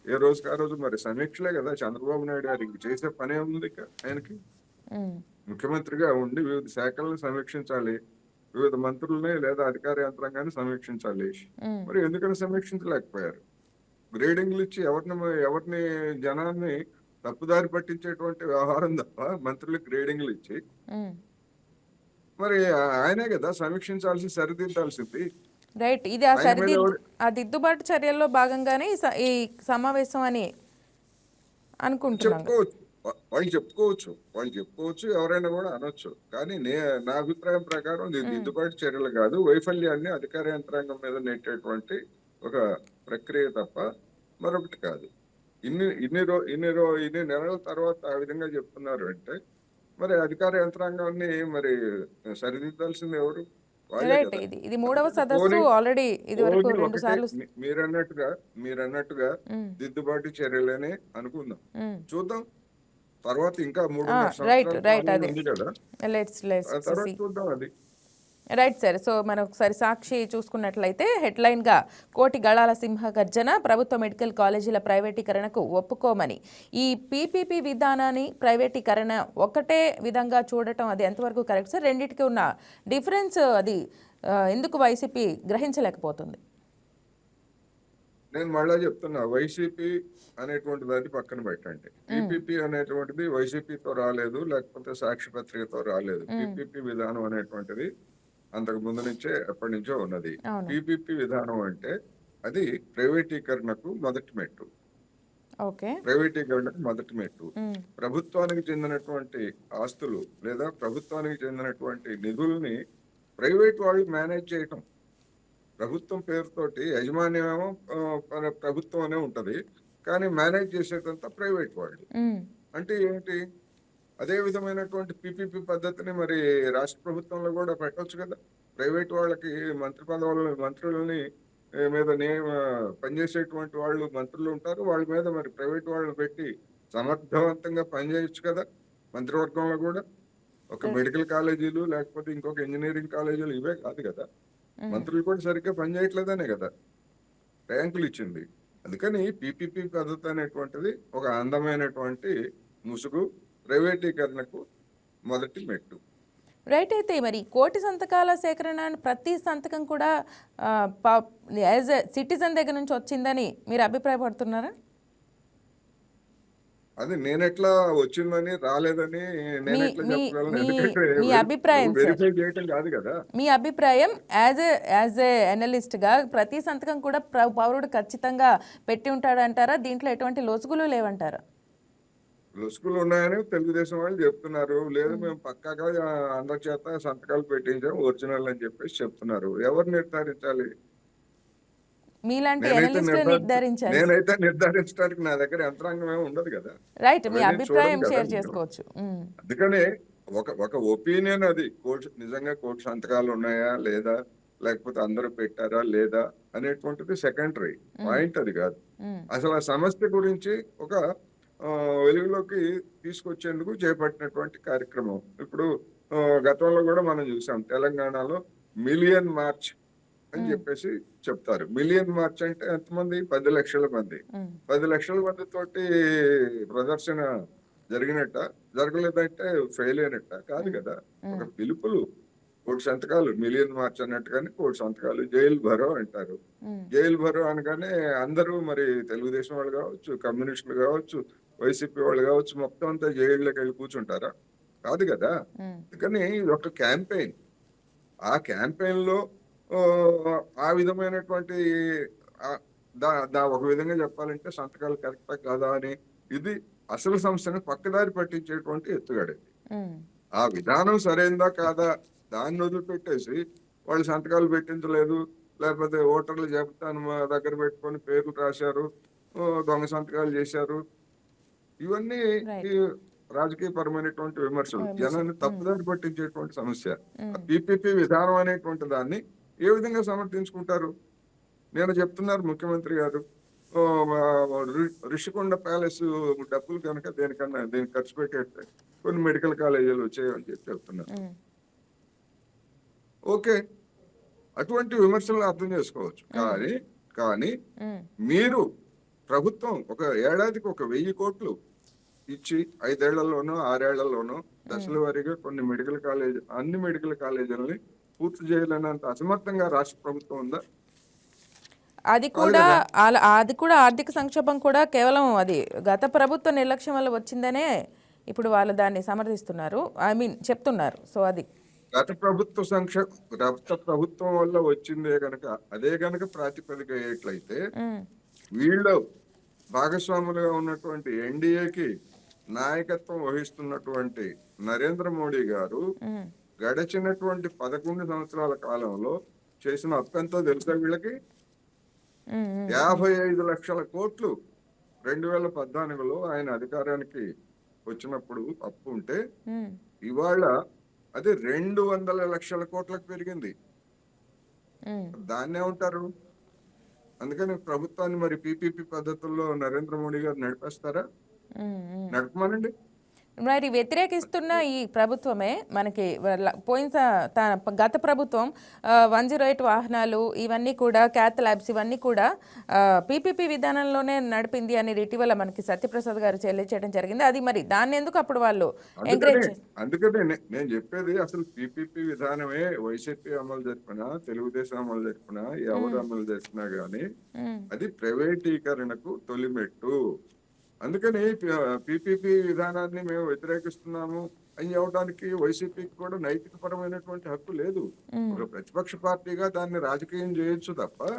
ఏ రోజుకి ఆ రోజు మరి సమీక్షలే కదా చంద్రబాబు నాయుడు గారు. ఇంక చేసే పనే ఉంది ఇక ఆయనకి. ఉమ్. ముఖ్యమంత్రిగా ఉండి వివిధ శాఖలను సమీక్షించాలి, వివిధ మంత్రుల్ని లేదా అధికార యంత్రాంగాన్ని సమీక్షించాలి. ఉమ్. మరి ఎందుకని సమీక్షించలేకపోయారు? గ్రేడింగ్లు ఇచ్చి ఎవరిని జనాన్ని తప్పుదారి పట్టించేటువంటి వ్యవహారం తప్ప మంత్రులకు గ్రేడింగ్లు ఇచ్చి ఉమ్. మరి ఆయనే కదా సమీక్షించాల్సి, సరిదిద్దాల్సింది. రైట్, ఇది ఆ ఆయన మీద ఆ దిద్దుబాటు చర్యల్లో భాగంగానే ఈ సమావేశం అని అనుకుంటున్నాను. చెప్పుకోవచ్చు, వాళ్ళు చెప్పుకోవచ్చు, ఎవరైనా కూడా అనొచ్చు. కానీ నా అభిప్రాయం ప్రకారం ఇది దిద్దుబాటు చర్యలు కాదు, వైఫల్యాన్ని అధికార యంత్రాంగం మీద నెట్టేటువంటి ఒక ప్రక్రియ తప్ప మరొకటి కాదు. ఇన్ని నెలల తర్వాత ఆ విధంగా చెప్తున్నారు అంటే మరి అధికార యంత్రాంగాన్ని మరి సరిదిద్దాల్సింది ఎవరు? వాళ్ళే రైట్, కదా. ఇది మూడవ సదస్సు. పోనీ ఆల్రెడీ ఇది వరకు పోనీ 2 ఒకటే సార్లు. మీరన్నట్టుగా ఉమ్, దిద్దుబాటు చర్యలనే అనుకుందాం, ఉమ్. చూద్దాం. తర్వాత ఇంకా 3.5 రైట్, సంవత్సరాల రైట్, పాలన అదే. ఉంది కదా, లెట్స్ ఆ తర్వాత చూద్దాం అది. Right sir. సో మనం ఒకసారి సాక్షి చూసుకున్నట్లయితే హెడ్లైన్గా కోటి గళాల సింహ గర్జన, ప్రభుత్వ మెడికల్ కాలేజీల ప్రైవేటీకరణకు ఒప్పుకోమని. ఈ పీపీపీ విధానాన్ని ప్రైవేటీకరణ ఒకటే విధంగా చూడటం అది ఎంతవరకు కరెక్ట్ సార్? రెండింటికి ఉన్న డిఫరెన్స్ అది ఎందుకు వైసీపీ గ్రహించలేకపోతుంది? నేను మళ్ళా చెప్తున్నా, వైసీపీ అనేటువంటి దాన్ని పక్కన పెట్టండి. పీపీపీ అనేటువంటిది వైసీపీతో రాలేదు, లేకపోతే సాక్షి పత్రికతో రాలేదు. పీపీపీ విధానం అనేటువంటిది అంతకు ముందు నుంచే ఎప్పటి నుంచో ఉన్నది. అవును. పీపీపీ విధానం అంటే అది ప్రైవేటీకరణకు మొదటి మెట్టు. ఓకే. ప్రైవేటీకరణకు మొదటి మెట్టు. ఉమ్, ప్రభుత్వానికి చెందినటువంటి ఆస్తులు లేదా ప్రభుత్వానికి చెందినటువంటి నిధుల్ని ప్రైవేట్ వాళ్ళు మేనేజ్ చేయటం. ప్రభుత్వం పేరుతోటి యాజమాన్యమేమో ప్రభుత్వం అనే ఉంటది, కానీ మేనేజ్ చేసేదంతా ప్రైవేట్ వాళ్ళు. ఉమ్, అంటే ఏంటి? అదే విధమైనటువంటి పీపీపీ పద్ధతిని మరి రాష్ట్ర ప్రభుత్వంలో కూడా పెట్టొచ్చు కదా. ప్రైవేట్ వాళ్ళకి మంత్రులని మీద పనిచేసేటువంటి వాళ్ళు మంత్రులు ఉంటారు, వాళ్ళ మీద మరి ప్రైవేట్ వాళ్ళని పెట్టి సమర్థవంతంగా పనిచేయొచ్చు కదా. మంత్రివర్గంలో కూడా ఒక మెడికల్ కాలేజీలు లేకపోతే ఇంకొక ఇంజనీరింగ్ కాలేజీలు ఇవే కాదు కదా. మంత్రులు కూడా సరిగ్గా పనిచేయట్లేదనే కదా ర్యాంకులు ఇచ్చింది. అందుకని పీపీపీ పద్ధతి అనేటువంటిది ఒక అందమైనటువంటి ముసుగు, ప్రైవేటీకరణకు మొదటి మెట్టు. రైట్. అయితే మరి కోటి సంతకాల సేకరణ ప్రతి సంతకం కూడా యాజ్ ఎ సిటిజన్ దగ్గర నుంచి వచ్చిందని మీరు అభిప్రాయపడుతున్నారా? అది నేనెట్లా వచ్చిందని రాలేదని నేనెట్లా చెప్పగలను? ఎందుకంటే మీ అభిప్రాయం సార్, వెరిఫై చేయటం కాదు కదా. మీ అభిప్రాయం యాజ్ ఏ అనలిస్ట్గా ప్రతి సంతకం కూడా పౌరుడు ఖచ్చితంగా పెట్టి ఉంటాడంటారా? దీంట్లో ఎటువంటి లొసుగులు లేవంటారా? లొసుగులు ఉన్నాయని తెలుగుదేశం వాళ్ళు చెప్తున్నారు. లేదు మేము పక్కాగా అందరి చేత సంతకాలు పెట్టించాం ఒరిజినల్ అని చెప్పేసి చెప్తున్నారు. ఎవరు నిర్ధారించాలి? మీలాంటి అనలిస్టులు నిర్ధారించాలి. నేనైతే నిర్ధారించడానికి నా దగ్గర యంత్రాంగం ఏమి ఉండదు కదా. రైట్, మీ అవన్నీ అభిప్రాయం చూడను షేర్ కదా. చేసుకోవచ్చు. అందుకనే ఒక ఒపీనియన్ అది. నిజంగా కోటి సంతకాలు ఉన్నాయా లేదా, లేకపోతే అందరూ పెట్టారా లేదా అనేటువంటిది సెకండరీ పాయింట్, అది కాదు. అసలు ఆ సమస్య గురించి ఒక వెలుగులోకి తీసుకొచ్చేందుకు చేపట్టినటువంటి కార్యక్రమం. ఇప్పుడు గతంలో కూడా మనం చూసాం, తెలంగాణలో మిలియన్ మార్చ్ అని చెప్పేసి చెప్తారు. మిలియన్ మార్చ్ అంటే ఎంతమంది? 10 లక్షల మంది. 10 లక్షల మంది తోటి ప్రదర్శన జరిగినట్ట, జరగలేదంటే ఫెయిల్ అయినట్ట కాదు కదా. ఒక పిలుపులు, కోటి సంతకాలు, మిలియన్ మార్చ్ అన్నట్టుగానే కోటి సంతకాలు. జైలు భరో అంటారు. జైలు భరో అనగానే అందరూ మరి తెలుగుదేశం వాళ్ళు కావచ్చు, కమ్యూనిస్టులు కావచ్చు, వైసీపీ వాళ్ళు కావచ్చు మొత్తం అంతా జైళ్ళకి వెళ్ళి కూర్చుంటారా? కాదు కదా. అందుకని ఇది ఒక క్యాంపెయిన్. ఆ క్యాంపెయిన్ లో ఆ, ఆ విధమైనటువంటి ఒక విధంగా చెప్పాలంటే సంతకాలు కరెక్టా కాదా అని ఇది అసలు సమస్యను పక్కదారి పట్టించేటువంటి ఎత్తుగడ ఇది. ఆ విధానం సరైందా కాదా దాన్ని వదిలిపెట్టేసి వాళ్ళు సంతకాలు పెట్టించలేదు, లేకపోతే ఓటర్ల జాబితాను మా దగ్గర పెట్టుకొని పేర్లు రాశారు, దొంగ సంతకాలు చేశారు, ఇవన్నీ ఈ రాజకీయ పరమైనటువంటి విమర్శలు, జనాన్ని తప్పుదారి పట్టించేటువంటి సమస్య. పిపిపి విధానం అనేటువంటి దాన్ని ఏ విధంగా సమర్థించుకుంటారు? నేను చెప్తున్నారు ముఖ్యమంత్రి గారు రిషికొండ ప్యాలెస్ డబ్బులు కనుక దీనికి ఖర్చు పెట్టేస్తే కొన్ని మెడికల్ కాలేజీలు వచ్చాయని చెప్పి చెప్తున్నారు. ఓకే, అటువంటి విమర్శలను అర్థం చేసుకోవచ్చు. కానీ మీరు ప్రభుత్వం ఒక ఏడాదికి 1000 కోట్లు ఇచ్చి 5 ఏళ్లలోనో 6 ఏళ్లలోనో దశల వారీగా అన్ని మెడికల్ కాలేజీలని పూర్తి చేయాలన్నంత అసమర్థంగా రాష్ట్ర ప్రభుత్వం ఉందా? అది కూడా ఆర్థిక సంక్షోభం కూడా కేవలం అది గత ప్రభుత్వ నిర్లక్ష్యం వల్ల వచ్చిందనే ఇప్పుడు వాళ్ళు దాన్ని సమర్థిస్తున్నారు, చెప్తున్నారు. సో అది గత ప్రభుత్వం వల్ల వచ్చిందే గనక అదే గనక ప్రాతిపదిక అయ్యేట్లయితే వీళ్ళు భాగస్వాములుగా ఉన్నటువంటి ఎన్డీఏకి నాయకత్వం వహిస్తున్నటువంటి నరేంద్ర మోడీ గారు గడిచినటువంటి 11 సంవత్సరాల కాలంలో చేసిన అప్పు ఎంతో తెలుసా వీళ్ళకి? 55 లక్షల కోట్లు 2014లో ఆయన అధికారానికి వచ్చినప్పుడు అప్పు ఉంటే ఇవాళ అది 200 లక్షల కోట్లకు పెరిగింది. దాన్నే ఉంటారు. అందుకని ప్రభుత్వాన్ని మరి పిపిపి పద్ధతుల్లో నరేంద్ర మోడీ గారు నడిపేస్తారా? నడపమనండి. మరి వ్యతిరేకిస్తున్న ఈ ప్రభుత్వమే మనకి గత ప్రభుత్వం 108 వాహనాలు ఇవన్నీ కూడా క్యాత్ ల్యాబ్స్ ఇవన్నీ కూడా పీపీపీ విధానంలోనే నడిపింది అని ఇటీవల మనకి సత్యప్రసాద్ గారు చేయడం జరిగింది. అది మరి దాన్ని ఎందుకు అప్పుడు వాళ్ళు ఎంకరేజ్? అందుకనే నేను చెప్పేది అసలు పీపీపీ విధానమే వైసీపీ అమలు జరిపినా తెలుగుదేశం అమలు జరిపినా ఎవరు అమలు జరిపినా గానీ అది ప్రైవేటీకరణకు తొలిమెట్టు. అందుకని పిపిపి విధానాన్ని మేము వ్యతిరేకిస్తున్నాము అని చెప్పడానికి వైసీపీకి కూడా నైతిక పరమైనటువంటి హక్కు లేదు. ఒక ప్రతిపక్ష పార్టీగా దాన్ని రాజకీయం చేయొచ్చు తప్ప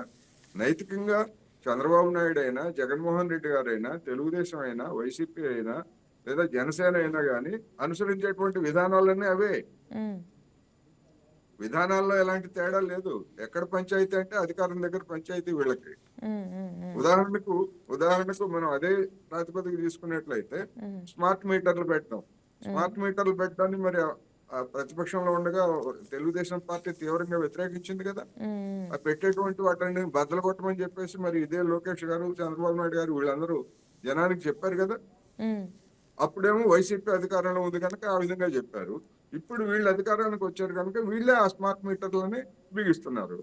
నైతికంగా చంద్రబాబు నాయుడు అయినా, జగన్మోహన్ రెడ్డి గారైనా, తెలుగుదేశం అయినా, వైసీపీ అయినా లేదా జనసేన అయినా గానీ అనుసరించేటువంటి విధానాలన్నీ అవే. విధానాల్లో ఎలాంటి తేడా లేదు. ఎక్కడ పంచాయతీ అంటే అధికారం దగ్గర పంచాయతీ వీళ్ళకి. ఉదాహరణకు మనం అదే ప్రాతిపదిక తీసుకున్నట్లయితే స్మార్ట్ మీటర్లు పెట్టడం. స్మార్ట్ మీటర్లు పెట్టడాన్ని మరి ప్రతిపక్షంలో ఉండగా తెలుగుదేశం పార్టీ తీవ్రంగా వ్యతిరేకించింది కదా. ఆ పెట్టేటువంటి వాటిని బద్దలు కొట్టమని చెప్పేసి మరి ఇదే లోకేష్ గారు, చంద్రబాబు నాయుడు గారు వీళ్ళందరూ జనానికి చెప్పారు కదా. అప్పుడేమో వైసీపీ అధికారంలో ఉంది కనుక ఆ విధంగా చెప్పారు. ఇప్పుడు వీళ్ళు అధికారానికి వచ్చారు కనుక వీళ్ళే ఆ స్మార్ట్ మీటర్లని బిగిస్తున్నారు.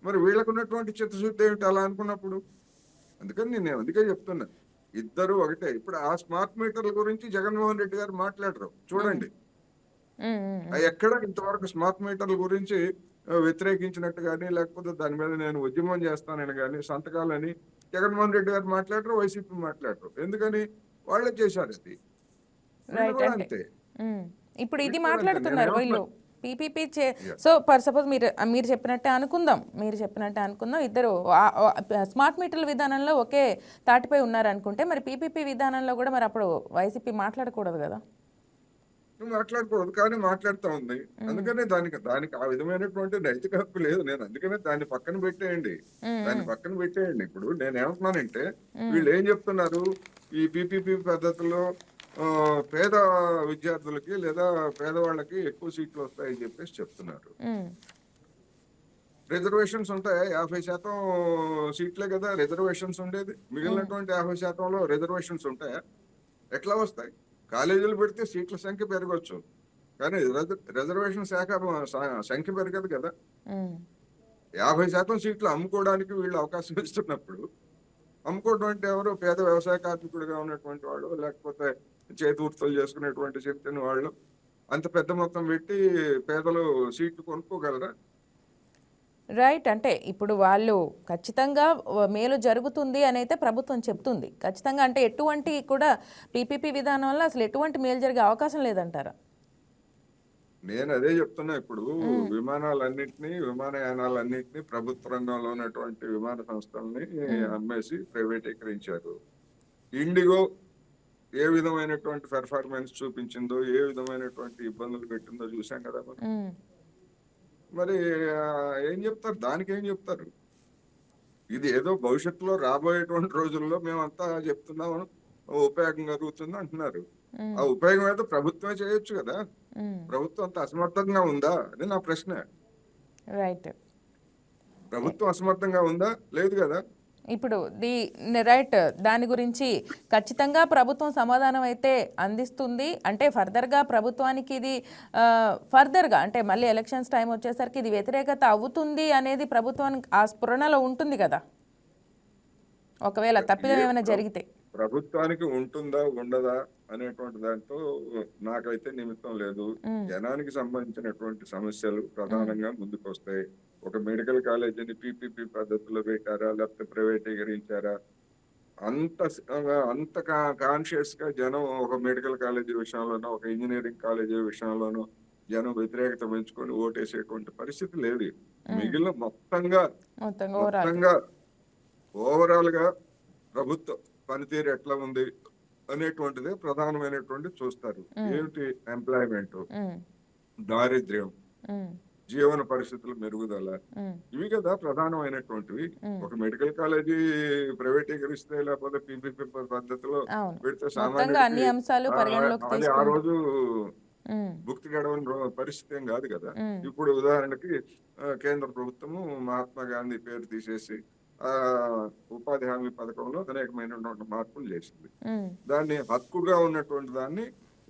మరి వీళ్ళకు ఉన్నటువంటి చిత్తశుద్ధి ఏమిటి అలా అనుకున్నప్పుడు? అందుకని నేను అందుకే చెప్తున్నా, ఇద్దరు ఒకటే. ఇప్పుడు ఆ స్మార్ట్ మీటర్ల గురించి జగన్మోహన్ రెడ్డి గారు మాట్లాడరు చూడండి. ఎక్కడ ఇంతవరకు స్మార్ట్ మీటర్ల గురించి వ్యతిరేకించినట్టు కానీ లేకపోతే దాని మీద నేను ఉద్యమం చేస్తానని కానీ సంతకాలని జగన్మోహన్ రెడ్డి గారు మాట్లాడరు, వైసీపీ మాట్లాడరు. ఎందుకని? వాళ్ళే చేశారు. అది అంతే. ఇప్పుడు ఇది మాట్లాడుతున్నారు వీళ్ళు పీపీపీ సో సపోజ్ మీరు చెప్పినట్టే అనుకుందాం ఇద్దరు స్మార్ట్ మీటర్ల విధానంలో ఒకే తాటిపై ఉన్నారు అనుకుంటే మరి పీపీపీ విధానంలో కూడా మరి అప్పుడు వైసీపీ మాట్లాడకూడదు కదా? మాట్లాడకూడదు కానీ మాట్లాడుతూ ఉంది. అందుకనే దానికి ఆ విధమైనటువంటి నైతిక హక్కు లేదు. నేను అందుకనే దాన్ని పక్కన పెట్టేయండి. ఇప్పుడు నేనేమంటున్నానంటే వీళ్ళు ఏం చెప్తున్నారు, ఈ పీపీపీ పద్ధతిలో పేద విద్యార్థులకి లేదా పేదవాళ్ళకి ఎక్కువ సీట్లు వస్తాయని చెప్పేసి చెప్తున్నారు. రిజర్వేషన్స్ ఉంటాయా? 50% సీట్లే కదా రిజర్వేషన్స్ ఉండేది. మిగిలినటువంటి 50%లో రిజర్వేషన్స్ ఉంటాయా? ఎట్లా వస్తాయి? కాలేజీలు పెడితే సీట్ల సంఖ్య పెరగచ్చు కానీ రిజర్వేషన్ సంఖ్య పెరగదు కదా. 50% సీట్లు అమ్ముకోవడానికి వీళ్ళు అవకాశం ఇస్తున్నప్పుడు అమ్ముకోవడం అంటే ఎవరు? పేద వ్యవసాయ కార్మికుడిగా ఉన్నటువంటి వాడు, లేకపోతే చేతి వృత్తులు చేసుకునేటువంటి శక్తిని వాళ్ళు అంత పెద్ద మొత్తం పెట్టి పేదలు సీట్లు కొనుక్కోగలరా? రైట్. అంటే ఇప్పుడు వాళ్ళు ఖచ్చితంగా మేలు జరుగుతుంది అని అయితే ప్రభుత్వం చెప్తుంది. ఖచ్చితంగా అంటే ఎటువంటి కూడా పీపీపీ విధానం వల్ల అసలు ఎటువంటి మేలు జరిగే అవకాశం లేదంటారా? నేను అదే చెప్తున్నా. ఇప్పుడు విమానయానాలన్నింటినీ ప్రభుత్వ రంగంలో ఉన్నటువంటి విమాన సంస్థల్ని అమ్మేసి ప్రైవేటీకరించారు. ఇండిగో ఏ విధమైనటువంటి పెర్ఫార్మెన్స్ చూపించిందో, ఏ విధమైనటువంటి ఇబ్బందులు పెట్టిందో చూసాం కదా మనం. మ్మ్. మరి ఏం చెప్తారు? దానికి ఏం చెప్తారు? ఇది ఏదో భవిష్యత్తులో రాబోయేటువంటి రోజుల్లో మేమంతా చెప్తున్నాము, ఉపయోగం కలుగుతుంది అంటున్నారు. ఆ ఉపయోగం అయితే ప్రభుత్వమే చేయొచ్చు కదా. మ్మ్. ప్రభుత్వం అంత అసమర్థంగా ఉందా అని నా ప్రశ్న. రైట్. ప్రభుత్వం అసమర్థంగా ఉందా? లేదు కదా. ఇప్పుడు రైట్, దాని గురించి ఖచ్చితంగా ప్రభుత్వం సమాధానం అయితే అందిస్తుంది. అంటే ఫర్దర్గా ప్రభుత్వానికి ఇది ఫర్దర్గా అంటే మళ్ళీ ఎలక్షన్స్ టైం వచ్చేసరికి ఇది వ్యతిరేకత అవుతుంది అనేది ప్రభుత్వానికి ఆ స్ఫురణలో ఉంటుంది కదా, ఒకవేళ తప్పిదం ఏమైనా జరిగితే. ప్రభుత్వానికి ఉంటుందా ఉండదా అనేటువంటి దాంతో నాకైతే నిమిత్తం లేదు. జనానికి సంబంధించినటువంటి సమస్యలు ప్రధానంగా ముందుకు వస్తాయి. ఒక మెడికల్ కాలేజీని పీపీపీ పద్ధతిలో పెట్టారా, లేకపోతే ప్రైవేటీకరించారా, అంత కాన్షియస్ గా జనం ఒక మెడికల్ కాలేజీ విషయంలోనో, ఒక ఇంజనీరింగ్ కాలేజీ విషయంలోనో జనం వ్యతిరేకత పెంచుకొని ఓటేసేటువంటి పరిస్థితి లేదు. మిగిలిన మొత్తంగా ఓవరాల్ గా ప్రభుత్వ పనితీరు ఎట్లా ఉంది అనేటువంటిదే ప్రధానమైనటువంటి చూస్తారు. ఏమిటి? ఎంప్లాయ్మెంట్, దారిద్ర్యం, జీవన పరిస్థితుల మెరుగుదల, ఇవి కదా ప్రధానమైనటువంటివి. ఒక మెడికల్ కాలేజీ ప్రైవేటీకరిస్తే లేకపోతే పీపీపీ పద్ధతిలో పెడితే సామాన్యుడికి ఆ రోజు భుక్తి గడవని పరిస్థితి ఏం కాదు కదా. ఇప్పుడు ఉదాహరణకి కేంద్ర ప్రభుత్వము మహాత్మా గాంధీ పేరు తీసేసి ఉపాధి హామీ పథకంలో అనేకమైనటువంటి మార్పులు చేసింది. దాన్ని హక్కుగా ఉన్నటువంటి దాన్ని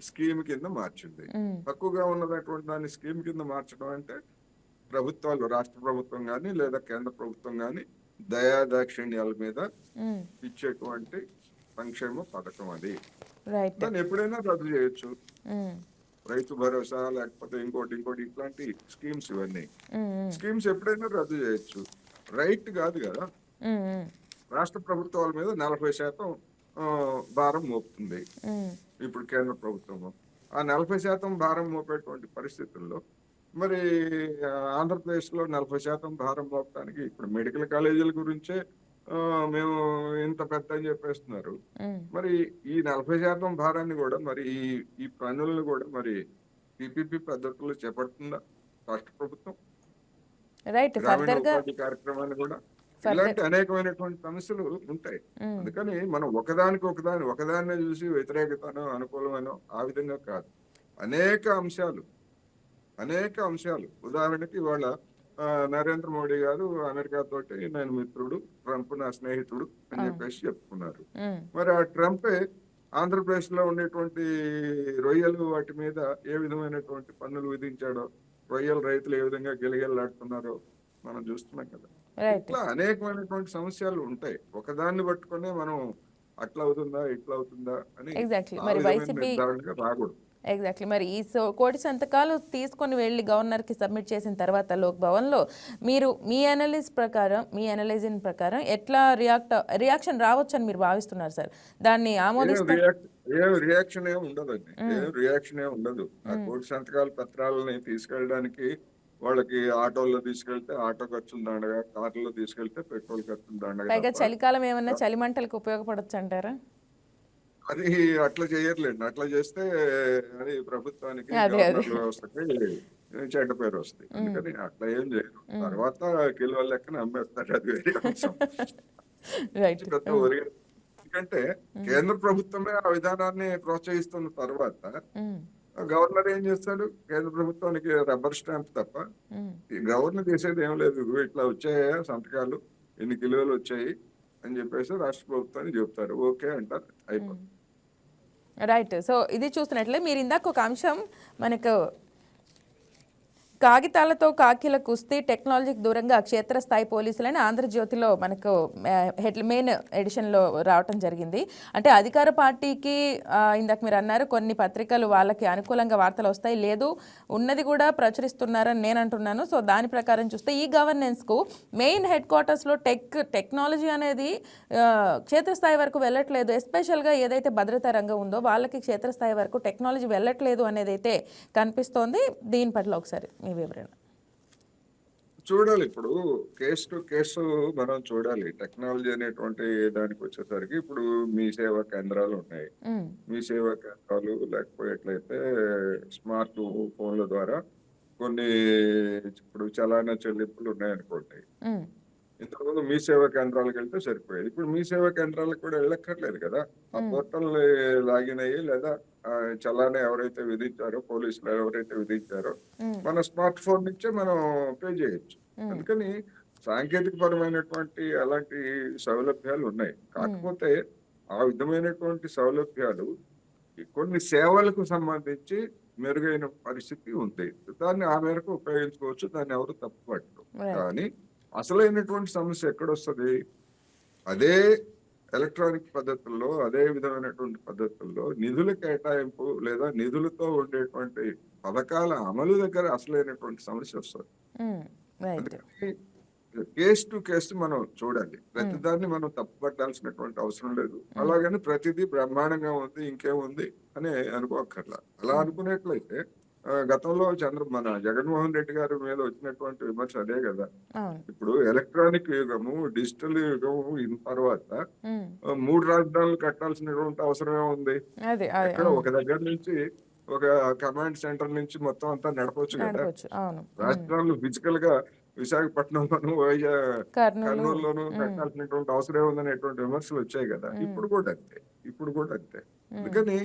స్కీమ్ కింద మార్చింది. హక్కుగా ఉన్నటువంటి దాన్ని స్కీమ్ కింద మార్చడం అంటే ప్రభుత్వాలు, రాష్ట్ర ప్రభుత్వం గాని లేదా కేంద్ర ప్రభుత్వం గాని దయాదాక్షిణ్యాల మీద ఇచ్చేటువంటి సంక్షేమ పథకం అది. దాన్ని ఎప్పుడైనా రద్దు చేయొచ్చు. రైతు భరోసా లేకపోతే ఇంకోటి ఇట్లాంటి స్కీమ్స్, ఇవన్నీ స్కీమ్స్ ఎప్పుడైనా రద్దు చేయొచ్చు. రైట్ కాదు కదా. రాష్ట్ర ప్రభుత్వాల మీద 40% భారం మోపుతుంది ఇప్పుడు కేంద్ర ప్రభుత్వము. ఆ 40% భారం మోపేటువంటి పరిస్థితుల్లో మరి ఆంధ్రప్రదేశ్ లో 40% భారం మోపడానికి ఇప్పుడు మెడికల్ కాలేజీల గురించే మేము ఇంత పెద్ద అని చెప్పేస్తున్నారు. మరి ఈ 40% భారాన్ని కూడా మరి ఈ పనులను కూడా మరి పీపీపీ పద్ధతుల్లో చేపడుతుందా రాష్ట్ర ప్రభుత్వం? గ్రామీణ ఉపాధి కార్యక్రమాన్ని కూడా ఇలాంటి అనేకమైనటువంటి సమస్యలు ఉంటాయి. అందుకని మనం ఒకదాన్నే చూసి వ్యతిరేకతను అనుకూలమనో ఆ విధంగా కాదు. అనేక అంశాలు ఉదాహరణకి ఇవాళ నరేంద్ర మోడీ గారు అమెరికా తోటి నేను మిత్రుడు, ట్రంప్ నా స్నేహితుడు అని చెప్పేసి చెప్పుకున్నారు. మరి ఆ ట్రంపే ఆంధ్రప్రదేశ్ లో ఉండేటువంటి రొయ్యలు వాటి మీద ఏ విధమైనటువంటి పన్నులు విధించాడో, రొయ్యల రైతులు ఏ విధంగా గిలగిలాడుతున్నారో మనం చూస్తున్నాం కదా. ఇట్లా అనేకమైనటువంటి సమస్యలు ఉంటాయి. ఒకదాన్ని పట్టుకునే మనం అట్లా అవుతుందా ఇట్లా అవుతుందా అని నిర్ధారణగా రాకూడదు. ఎగ్జాక్ట్లీ. మరి ఈ కోటి సంతకాలు తీసుకొని వెళ్ళి గవర్నర్కి సబ్మిట్ చేసిన తర్వాత లోక్ భవన్లో మీరు మీ అనలైజింగ్ ప్రకారం ఎట్లా రియాక్షన్ రావచ్చు అని మీరు భావిస్తున్నారు సార్? దాన్ని రియాక్షన్ ఏమి ఉండదండి. రియాక్షన్ ఏమి ఉండదు. ఆ కోటి సంతకాల పత్రాలని తీసుకెళ్ళడానికి వాళ్ళకి ఆటోల్లో తీసుకెళ్తే ఆటో ఖర్చులు దండగా, కార్లో తీసుకెళ్తే పెట్రోల్ ఖర్చులు దండగా. పైగా చలికాలం ఏమన్నా చలిమంటలకు ఉపయోగపడచ్చు అంటారా? అది అట్లా చేయర్లేండి. అట్లా చేస్తే అది ప్రభుత్వానికి, వ్యవస్థకి చెడ్డ పేరు వస్తుంది. అందుకని అట్లా ఏం చేయరు. తర్వాత కిలో లెక్కన అమ్మేస్తారు. అది వేరే అంశం. ఎందుకంటే కేంద్ర ప్రభుత్వమే ఆ విధానాన్ని ప్రోత్సహిస్తున్న తర్వాత గవర్నర్ ఏం చేస్తాడు? కేంద్ర ప్రభుత్వానికి రబ్బర్ స్టాంప్ తప్ప గవర్నర్ చేసేది ఏం లేదు. ఇట్లా వచ్చాయా సంతకాలు, ఎన్ని కిలోలు వచ్చాయి అని చెప్పేసి రాష్ట్ర ప్రభుత్వాన్ని చెప్తారు. ఓకే అంటారు, అయిపోతుంది. రైట్. సో ఇది చూస్తున్నట్లే మీరు ఇందాక ఒక అంశం మనకు కాగితాలతో కాకిల కుస్తీ టెక్నాలజీకి దూరంగా క్షేత్రస్థాయి పోలీసులని ఆంధ్రజ్యోతిలో మనకు మెయిన్ ఎడిషన్లో రావటం జరిగింది. అంటే అధికార పార్టీకి ఇందాక మీరు అన్నారు కొన్ని పత్రికలు వాళ్ళకి అనుకూలంగా వార్తలు వస్తాయి, లేదు ఉన్నది కూడా ప్రచురిస్తున్నారని నేను అంటున్నాను. సో దాని ప్రకారం చూస్తే ఈ గవర్నెన్స్కు మెయిన్ హెడ్ క్వార్టర్స్లో టెక్నాలజీ అనేది క్షేత్రస్థాయి వరకు వెళ్ళట్లేదు. ఎస్పెషల్గా ఏదైతే భద్రతా రంగం ఉందో వాళ్ళకి క్షేత్రస్థాయి వరకు టెక్నాలజీ వెళ్ళట్లేదు అనేది అయితే కనిపిస్తోంది. దీని పట్ల ఒకసారి మీ వివరణ చూడాలి. ఇప్పుడు కేసు టు కేసు మనం చూడాలి. టెక్నాలజీ అనేటువంటి దానికి వచ్చేసరికి ఇప్పుడు మీ సేవా కేంద్రాలు ఉన్నాయి. మీ సేవా కేంద్రాలు లేకపోయేట్లయితే స్మార్ట్ ఫోన్ల ద్వారా కొన్ని ఇప్పుడు చలానా చెల్లింపులు ఉన్నాయనుకోండి. ఇంతకుముందు మీ సేవా కేంద్రాలకు వెళ్తే సరిపోయేది. ఇప్పుడు మీ సేవా కేంద్రాలకు కూడా వెళ్ళక్కర్లేదు కదా. ఆ పోర్టల్ లాగిన్ అయ్యి లేదా చలానా ఎవరైతే విధించారో పోలీసులు ఎవరైతే విధించారో మన స్మార్ట్ ఫోన్ నుంచే మనం పే చేయొచ్చు. అందుకని సాంకేతిక పరమైనటువంటి అలాంటి సౌలభ్యాలు ఉన్నాయి. కాకపోతే ఆ విధమైనటువంటి సౌలభ్యాలు కొన్ని సేవలకు సంబంధించి మెరుగైన పరిస్థితి ఉంది. దాన్ని ఆ మేరకు ఉపయోగించుకోవచ్చు. దాన్ని ఎవరు తప్పుపట్టరు. కానీ అసలైనటువంటి సమస్య ఎక్కడొస్తుంది? అదే ఎలక్ట్రానిక్ పద్ధతుల్లో అదే విధమైనటువంటి పద్ధతుల్లో నిధుల కేటాయింపు లేదా నిధులతో ఉండేటువంటి పథకాల అమలు దగ్గర అసలైనటువంటి సమస్య వస్తుంది. అందుకని కేసు టు కేసు మనం చూడాలి. ప్రతిదాన్ని మనం తప్పుపట్టాల్సినటువంటి అవసరం లేదు. అలాగని ప్రతిదీ బ్రహ్మాండంగా ఉంది ఇంకేముంది అని అనుకోకర్లా. అలా అనుకునేట్లయితే గతంలో మన జగన్మోహన్ రెడ్డి గారి మీద వచ్చినటువంటి విమర్శ అదే కదా. ఇప్పుడు ఎలక్ట్రానిక్ యుగము డిజిటల్ యుగము తర్వాత 3 రాజధానులు కట్టాల్సినటువంటి అవసరమే ఉంది. ఇక్కడ ఒక దగ్గర నుంచి ఒక కమాండ్ సెంటర్ నుంచి మొత్తం అంతా నడపవచ్చు కదా. రాజధానులు ఫిజికల్ గా విశాఖపట్నంలోను కర్నూలులోను కట్టాల్సినటువంటి అవసరం ఉందనేటువంటి విమర్శలు వచ్చాయి కదా. ఇప్పుడు కూడా అంతే. అందుకని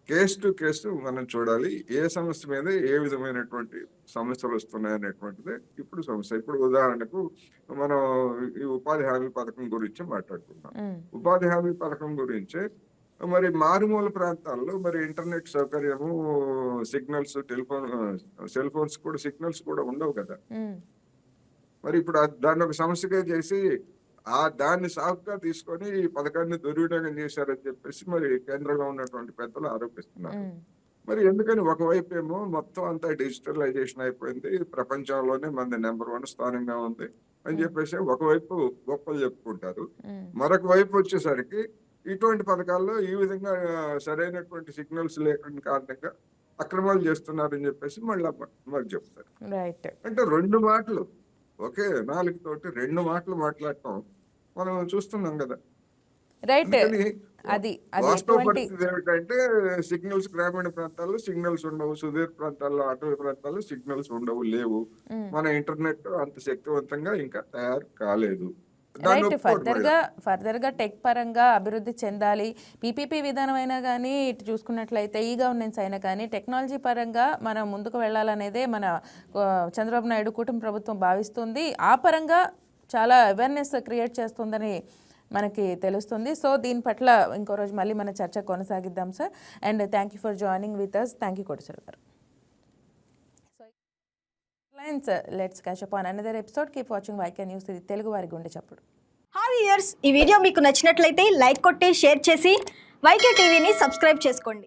కేసు టు కేసు మనం చూడాలి. ఏ సమస్య మీద ఏ విధమైనటువంటి సమస్యలు వస్తున్నాయి అనేటువంటిది ఇప్పుడు సమస్య. ఇప్పుడు ఉదాహరణకు మనం ఈ ఉపాధి హామీ పథకం గురించి మాట్లాడుకున్నాం. ఉపాధి హామీ పథకం గురించి మరి మారుమూల ప్రాంతాల్లో మరి ఇంటర్నెట్ సౌకర్యము సిగ్నల్స్ సెల్ ఫోన్స్ కూడా సిగ్నల్స్ కూడా ఉండవు కదా. మరి ఇప్పుడు దాన్ని ఒక సమస్యగా చేసి దాన్ని సాకుగా తీసుకొని ఈ పథకాన్ని దుర్వినియోగం చేశారని చెప్పేసి మరి కేంద్రంలో ఉన్నటువంటి పెద్దలు ఆరోపిస్తున్నారు. మరి ఎందుకని ఒకవైపు ఏమో మొత్తం అంతా డిజిటలైజేషన్ అయిపోయింది, ప్రపంచంలోనే మన నెంబర్ 1 స్థానంగా ఉంది అని చెప్పేసి ఒకవైపు గొప్పలు చెప్పుకుంటారు. మరొక వైపు వచ్చేసరికి ఇటువంటి పథకాల్లో ఈ విధంగా సరైనటువంటి సిగ్నల్స్ లేకుండా కారణంగా అక్రమాలు చేస్తున్నారని చెప్పేసి మళ్ళీ చెప్తారు. అంటే 2 మాటలు ఒకే 4 తోటి 2 మాటలు మాట్లాడటం మనం చూస్తున్నాం కదా. వాస్తవ పరిస్థితి ఏమిటంటే సిగ్నల్స్ గ్రామీణ ప్రాంతాల్లో సిగ్నల్స్ ఉండవు, సుదూర ప్రాంతాల్లో అటవీ ప్రాంతాల్లో సిగ్నల్స్ లేవు. మన ఇంటర్నెట్ అంత శక్తివంతంగా ఇంకా తయారు కాలేదు. ఫర్దర్ గా టెక్ పరంగా అభివృద్ధి చెందాలి. పీపీపీ విధానం అయినా కానీ ఇటు చూసుకున్నట్లయితే ఈ గవర్నెన్స్ అయినా కానీ టెక్నాలజీ పరంగా మనం ముందుకు వెళ్ళాలనేదే మన చంద్రబాబు నాయుడు కూటమి ప్రభుత్వం భావిస్తుంది. ఆ పరంగా చాలా అవేర్నెస్ క్రియేట్ చేస్తుందని మనకి తెలుస్తుంది. సో దీని పట్ల ఇంకో రోజు మళ్ళీ మన చర్చ కొనసాగిద్దాం sir. And thank you for joining with us. Thank you Koteswara garu. Let's catch up on another episode. Keep watching YK News. ఇది తెలుగు వారి గుండె చప్పుడు. హాయ్ వ్యూయర్స్, ఈ వీడియో మీకు నచ్చినట్లయితే లైక్ కొట్టి షేర్ చేసి YK టీవీని సబ్స్క్రైబ్ చేసుకోండి.